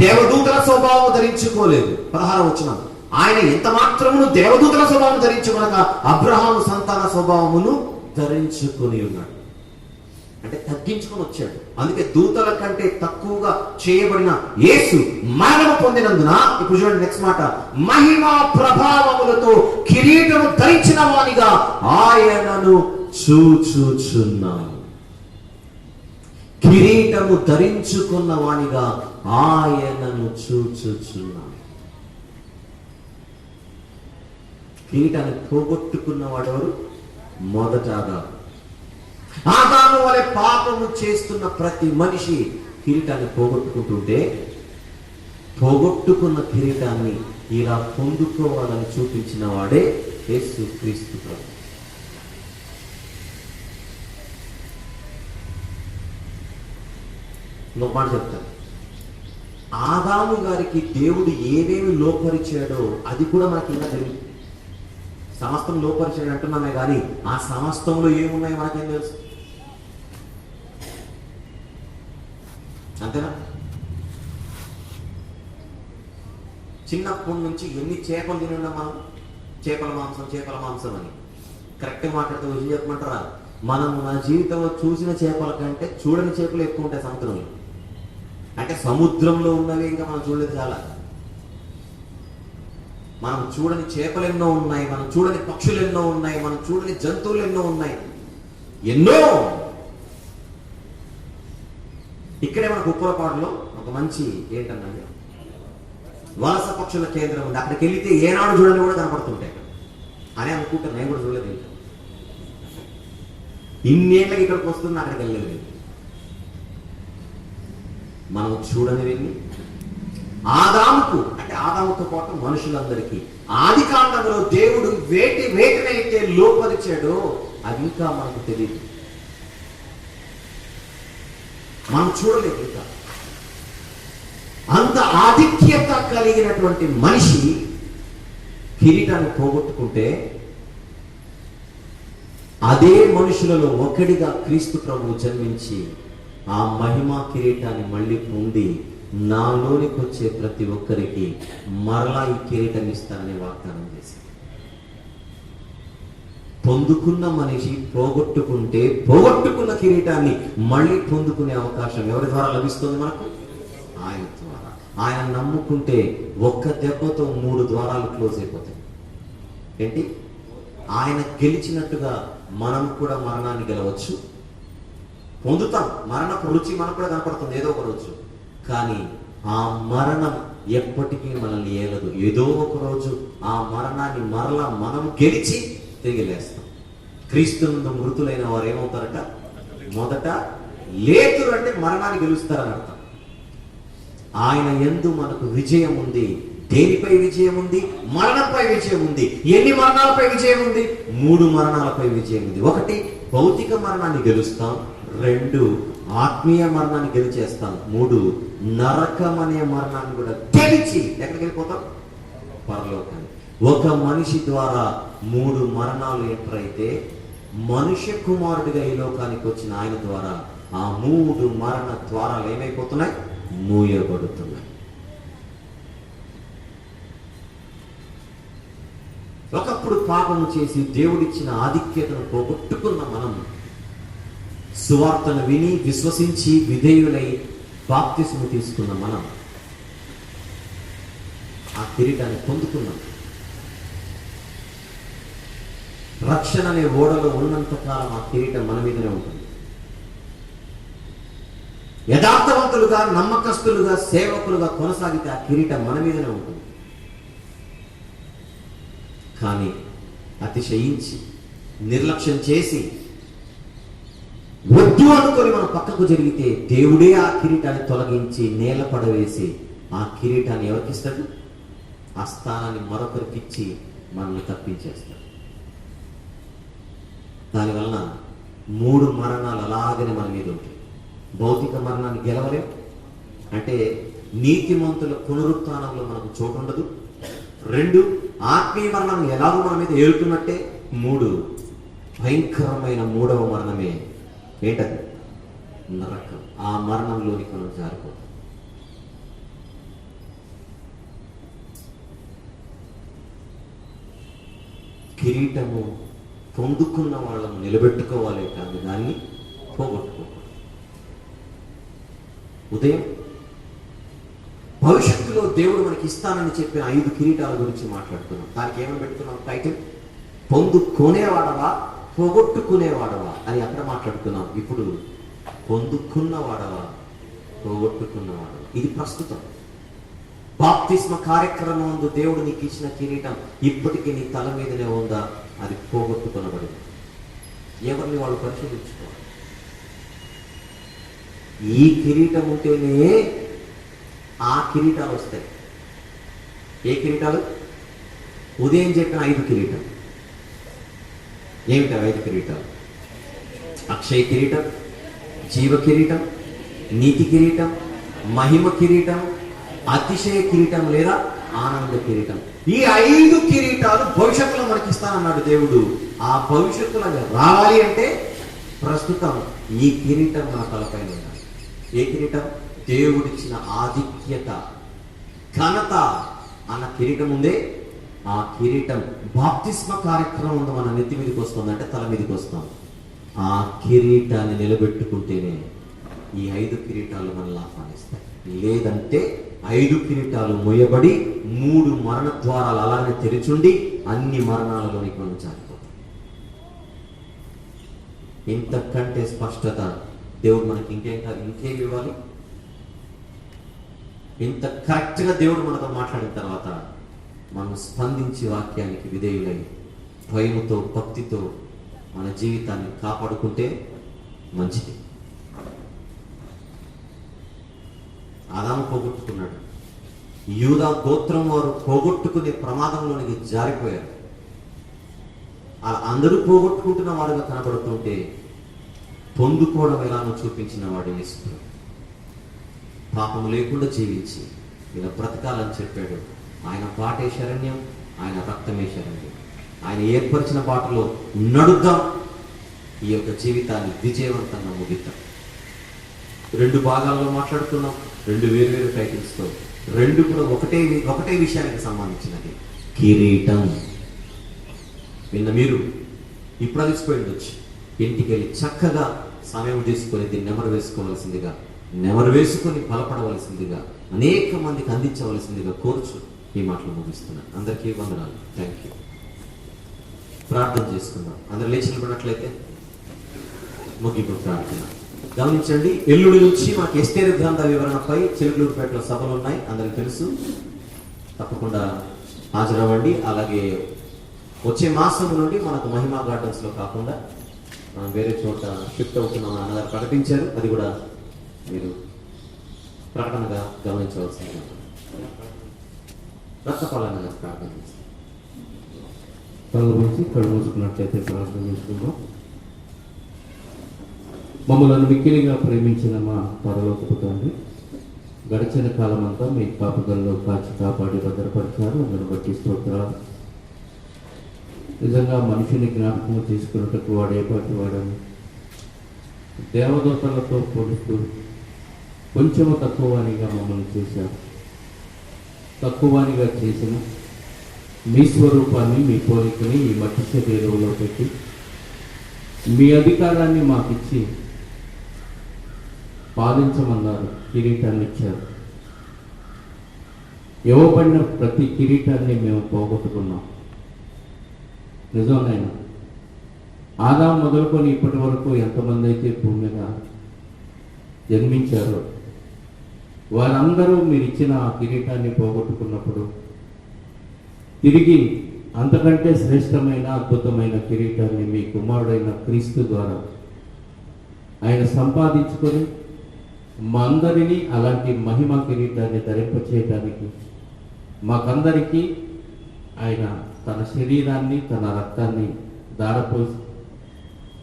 దేవదూతల స్వభావం ధరించుకోలేదు. 16వ వచనం, ఆయన ఎంత మాత్రమును దేవదూతల స్వభావం ధరించుకొనగా అబ్రహాము సంతాన స్వభావమును ధరించుకొని ఉన్నాడు. అంటే తగ్గించుకొని వచ్చాడు. అందుకే దూతల కంటే తక్కువగా చేయబడిన యేసు మరణము పొందినందున, ఇప్పుడు చూడండి నెక్స్ట్ మాట, మహిమా ప్రభావములతో కిరీటము ధరించిన వానిగా ఆయనను చూచుచున్నాను. కిరీటము ధరించుకున్న వానిగా ఆయనను చూచుచున్నాను. కిరీటాన్ని పోగొట్టుకున్న వాడెవరు? మొదట ఆదాము వలె పాపము చేస్తున్న ప్రతి మనిషి కిరీటాన్ని పోగొట్టుకుంటుంటే, పోగొట్టుకున్న కిరీటాన్ని ఇలా పొందుకోవాలని చూపించిన వాడే యేసు క్రీస్తు ప్రభు. ఇంకొక మాట చెప్తాను, ఆదాము గారికి దేవుడు ఏమేమి లోపరిచాడో అది కూడా మనకి ఇంకా తెలియదు. సమస్తం లోపరిచాడు అంటున్నామే కానీ ఆ సమస్తంలో ఏమున్నాయో మనకేం తెలుసు? అంతేనా? చిన్నప్పటి నుంచి ఎన్ని చేపలు తిని ఉన్నాం మనం? చేపల మాంసం అని కరెక్ట్గా మాట్లాడితే విషయం చెప్పమంటారా? మనం మన జీవితంలో చూసిన చేపల కంటే చూడని చేపలు ఎక్కువ ఉంటాయి సముద్రంలో. అంటే సముద్రంలో ఉన్నవి ఇంకా మనం చూడలేదు చాలా. మనం చూడని చేపలు ఎన్నో ఉన్నాయి, మనం చూడని పక్షులు ఎన్నో ఉన్నాయి, మనం చూడని జంతువులు ఎన్నో ఉన్నాయి, ఎన్నో. ఇక్కడే మనకు ఉప్పలపాడులో ఒక మంచి ఏంటన్నది వలస పక్షుల కేంద్రం ఉంది. అక్కడికి వెళితే ఏనాడు చూడని కూడా కనపడుతుంటాయి అని అనుకుంటాను. నేను కూడా చూడలేదు. ఇన్నేళ్ళకి ఇక్కడికి వస్తున్నా, అక్కడికి వెళ్ళలేదు. మనం చూడని వెళ్ళి ఆదాముకు, అంటే ఆదాముతో పాటు మనుషులందరికీ ఆది కాండంలో దేవుడు వేటినైతే లోపరిచాడో అది ఇంకా మనకు తెలియదు, మనం చూడలేదు. ఇంకా అంత ఆధిక్యత కలిగినటువంటి మనిషి కిరీటాన్ని పోగొట్టుకుంటే, అదే మనుషులలో ఒకడిగా క్రీస్తు ప్రభువు జన్మించి ఆ మహిమా కిరీటాన్ని మళ్ళీ పొంది నాలోనికి వచ్చే ప్రతి ఒక్కరికి మరలా ఈ కిరీటం ఇస్తానని వాగ్దానం చేశాడు. పొందుకున్న మనిషి పోగొట్టుకుంటే పోగొట్టుకున్న కిరీటాన్ని మళ్ళీ పొందుకునే అవకాశం ఎవరి ద్వారా లభిస్తుంది? మనకు ఆయన ద్వారా. ఆయన నమ్ముకుంటే ఒక్క దెబ్బతో 3 ద్వారాలు క్లోజ్ అయిపోతాయి. ఏంటి? ఆయన గెలిచినట్టుగా మనం కూడా మరణాన్ని గెలవచ్చు, పొందుతాం. మరణపు రుచి మనకు కూడా కనపడుతుంది ఏదో ఒక రోజు. కానీ ఆ మరణం ఎప్పటికీ మనల్ని ఏలదు. ఏదో ఒక రోజు ఆ మరణాన్ని మరలా మనం గెలిచి తిరిగి లేస్తాం. క్రీస్తునందు మృతులైన వారు ఏమవుతారట? మొదట లేతురు, అంటే మరణాన్ని గెలుస్తారని అర్థం. ఆయన యందు మనకు విజయం ఉంది. దేనిపై విజయం ఉంది? మరణంపై విజయం ఉంది. ఎన్ని మరణాలపై విజయం ఉంది? 3 మరణాలపై విజయం ఉంది. 1 భౌతిక మరణాన్ని గెలుస్తాం, 2 ఆత్మీయ మరణాన్ని గెలిచేస్తాం, 3 నరకం అనే మరణాన్ని కూడా గెలిచి ఎక్కడికి వెళ్ళిపోతాం? పరలోకానికి. ఒక మనిషి ద్వారా 3 మరణాలు ఎప్పుడైతే మనుష్య కుమారుడిగా ఈ లోకానికి వచ్చిన ఆయన ద్వారా ఆ 3 మరణ ద్వారాలు ఏమైపోతున్నాయి? మూయబడుతున్నాయి. ఒకప్పుడు పాపము చేసి దేవుడిచ్చిన ఆధిక్యతను పోగొట్టుకున్న మనం సువార్తను విని విశ్వసించి విధేయులై బాప్తిస్ము తీసుకున్న మనం ఆ కిరీటాన్ని పొందుకున్నాం. రక్షణ అనే ఓడలో ఉన్నంతకాలం ఆ కిరీటం మన మీదనే ఉంటుంది. యథార్థవంతులుగా, నమ్మకస్తులుగా, సేవకులుగా కొనసాగితే ఆ కిరీటం మన మీదనే ఉంటుంది. కానీ అతిశయించి నిర్లక్ష్యం చేసి వద్దు అనుకొని మనం పక్కకు జరిగితే దేవుడే ఆ కిరీటాన్ని తొలగించి నేల పడవేసి ఆ కిరీటాన్ని ఎవరికిస్తాడు? ఆ స్థానాన్ని మరొకరికిచ్చి మనల్ని తప్పించేస్తాడు. దానివలన 3 మరణాలు అలాగనే మన మీద ఉంటాయి. భౌతిక మరణాన్ని గెలవలేం, అంటే నీతిమంతుల పునరుత్థానంలో మనకు చోటు ఉండదు. 2, ఆత్మీయ మరణం ఎలాగో మన మీద ఏలుతున్నట్టే. 3, భయంకరమైన 3వ మరణమే ఏంటది? నరకం. ఆ మరణంలోనికి మనం జారిపోతాం. కిరీటము పొందుకున్న వాళ్ళను నిలబెట్టుకోవాలి కానీ దాన్ని పోగొట్టుకోవాలి. ఉదయం భవిష్యత్తులో దేవుడు మనకి ఇస్తానని చెప్పిన 5 కిరీటాల గురించి మాట్లాడుతున్నాం. దానికి ఏమని పెట్టుకున్నాం టైటిల్? పొందుకునేవాడవా పోగొట్టుకునేవాడవా అని అక్కడ మాట్లాడుతున్నాం. ఇప్పుడు పొందుకున్నవాడవా పోగొట్టుకున్నవాడవా, ఇది ప్రస్తుతం. బాప్తిస్మ కార్యక్రమం దేవుడు నీకు ఇచ్చిన కిరీటం ఇప్పటికీ నీ తల మీదనే ఉందా? అది పోగొట్టుకొనబడింది. ఎవరిని వాళ్ళు పరిశీలించుకోవాలి. ఈ కిరీటం ఉంటేనే ఆ కిరీటాలు వస్తాయి. ఏ కిరీటాలు? ఉదయం చెప్పిన 5 కిరీటం. ఏమిటి 5 కిరీటాలు? అక్షయ కిరీటం, జీవ కిరీటం, నీతి కిరీటం, మహిమ కిరీటం, అతిశయ కిరీటం లేదా ఆనంద కిరీటం. ఈ 5 కిరీటాలు భవిష్యత్తులో మనకి ఇస్తానన్నాడు దేవుడు. ఆ భవిష్యత్తులో రావాలి అంటే ప్రస్తుతం ఈ కిరీటం మన తలపైన ఉండాలి. ఏ కిరీటం? దేవుడిచ్చిన ఆధిక్యత, ఘనత అన్న కిరీటం ఉందే. ఆ కిరీటం బాప్తిస్మ కార్యక్రమం మన నెత్తి మీదకి వస్తుంది, అంటే తల మీదకి వస్తాం. ఆ కిరీటాన్ని నిలబెట్టుకుంటేనే ఈ 5 కిరీటాలు మనల్ని ఆహ్వానిస్తాయి. లేదంటే 5 కిరీటాలు మొయ్యబడి 3 మరణ ద్వారాలు అలానే తెరిచుండి అన్ని మరణాలలోనికి మనం జారిపోతాం. ఇంతకంటే స్పష్టత దేవుడు మనకి ఇంకేమి ఇవ్వాలి? ఇంత కరెక్ట్గా దేవుడు మనతో మాట్లాడిన తర్వాత మనం స్పందించి వాక్యానికి విధేయులై భయముతో భక్తితో మన జీవితాన్ని కాపాడుకుంటే మంచిది. ఆదాము పోగొట్టుకున్నాడు. యూదా గోత్రం వారు పోగొట్టుకునే ప్రమాదంలోనికి జారిపోయారు. అలా అందరూ పోగొట్టుకుంటున్న వారుగా కనబడుతుంటే పొందుకోవడం ఎలానో చూపించిన వాడు యేసు. పాపం లేకుండా జీవించి ఇలా బ్రతకాలని చెప్పాడు. ఆయన బాటే శరణ్యం, ఆయన రక్తమే శరణ్యం. ఆయన ఏర్పరిచిన బాటలో నడుద్దాం. ఈ యొక్క జీవితాన్ని విజయవంతంగా ముగిద్దాం. 2 భాగాల్లో మాట్లాడుతున్నాం, 2 వేరు టైటిల్స్తో. 2 కూడా ఒకటే విషయానికి సంబంధించినది. కిరీటం. నిన్న మీరు ఇప్పుడు అలిసిపోయిండొచ్చు. ఇంటికి వెళ్ళి చక్కగా సమయం తీసుకొని దీన్ని నెమరు వేసుకొని బలపడవలసిందిగా, అనేక మందికి అందించవలసిందిగా కోరుచు ఈ మాటలు ముగిస్తున్నాను. అందరికీ వందనాలు. Thank you. ప్రార్థన చేసుకుందాం. అందరు లేచి నిలబడినట్లయితే ముగింపు ప్రార్థన. గమనించండి, ఎల్లుడి నుంచి మాకు ఎస్తేరు గ్రంథ వివరణపై చిలుకలూరుపేటలో సభలు ఉన్నాయి, అందరికి తెలుసు. తప్పకుండా హాజరవ్వండి. అలాగే వచ్చే మాసం నుండి మనకు మహిమా గార్డెన్స్లో కాకుండా మనం వేరే చోట షిఫ్ట్ అవుతున్నామని అన్నగారు ప్రకటించారు. అది కూడా మీరు ప్రకటనగా గమనించవలసింది. రక్తపాలనగా ప్రార్థన చేస్తాం. కళ్ళు మూసి కళ్ళు మూసుకున్నట్లయితే ప్రార్థన చేసుకుందాం. మమ్మల్ని మిక్కిలిగా ప్రేమించిన మా పరలోకపు తండ్రి, గడిచిన కాలం అంతా మీ కాపుదల్లో కాచి కాపాడి భద్రపరిచారు. అందును బట్టి స్తోత్రాలు. నిజంగా మనిషిని జ్ఞాపకం తీసుకున్నట్టుకు వాడు ఏపాటి వాడని దేవదూతలతో పోలుస్తూ కొంచెము తక్కువనిగా మమ్మల్ని చేశారు. తక్కువనిగా చేసిన మీ స్వరూపాన్ని, మీ పోలికని ఈ మట్టి శరీరంలో పెట్టి మీ అధికారాన్ని మాకిచ్చి పాలించమన్నారు. కిరీటాన్ని ఇచ్చారు. ఇవ్వబడిన ప్రతి కిరీటాన్ని మేము పోగొట్టుకున్నాం. నిజంనైనా ఆదాం మొదలుకొని ఇప్పటి వరకు ఎంతమంది అయితే భూమి మీద జన్మించారో వారందరూ మీరు ఇచ్చిన ఆ కిరీటాన్ని పోగొట్టుకున్నప్పుడు తిరిగి అంతకంటే శ్రేష్టమైన అద్భుతమైన కిరీటాన్ని మీ కుమారుడైన క్రీస్తు ద్వారా ఆయన సంపాదించుకొని మా అందరినీ అలాంటి మహిమ కిరీటాన్ని ధరింపచేయడానికి మాకందరికీ ఆయన తన శరీరాన్ని, తన రక్తాన్ని దారపోసి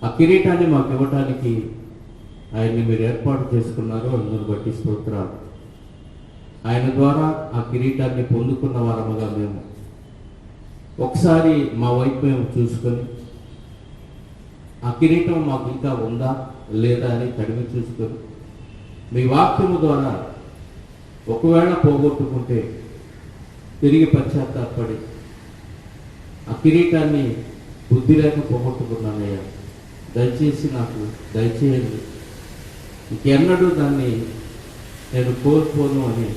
ఆ కిరీటాన్ని మాకు ఇవ్వటానికి ఆయన్ని మీరు ఏర్పాటు చేసుకున్నారు. అందును బట్టి స్తోత్రాలు. ఆయన ద్వారా ఆ కిరీటాన్ని పొందుకున్న వారముగా మేము ఒకసారి మా వైపు మేము చూసుకొని ఆ కిరీటం మాకు ఇంకా ఉందా లేదా అని తడిమి చూసుకొని మీ వాక్యము ద్వారా ఒకవేళ పోగొట్టుకుంటే తిరిగి పశ్చాత్తాపడి ఆ కిరీటాన్ని బుద్ధి లేక పోగొట్టుకున్నానయ్యా, దయచేసి నాకు దయచేయండి, ఇంకెన్నడూ దాన్ని నేను కోల్పోను అని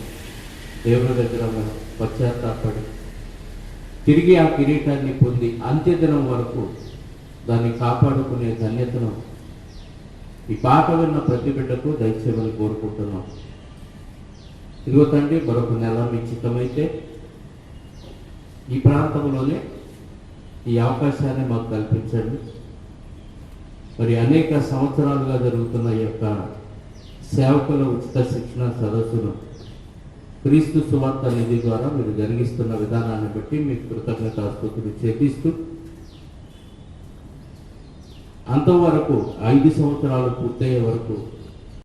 దేవుని దగ్గర మనం పశ్చాత్తాపడి తిరిగి ఆ కిరీటాన్ని పొంది అంత్యదినం వరకు దాన్ని కాపాడుకునే ధన్యతను ఈ పాట విన్న ప్రతి బిడ్డకు దయచేయమని కోరుకుంటున్నాం. ఇదిగో తండ్రి, మరొక నెల మీ చిత్తమైతే ఈ ప్రాంతంలోనే ఈ అవకాశాన్ని మాకు కల్పించండి. మరి అనేక సంవత్సరాలుగా జరుగుతున్న ఈ యొక్క సేవకుల ఉచిత శిక్షణ సదస్సును క్రీస్తు సువార్త నిధి ద్వారా మీరు జరిగిస్తున్న విధానాన్ని బట్టి మీకు కృతజ్ఞతాస్తుతులు చెల్లిస్తూ అంతవరకు 5 సంవత్సరాలు పూర్తయ్యే వరకు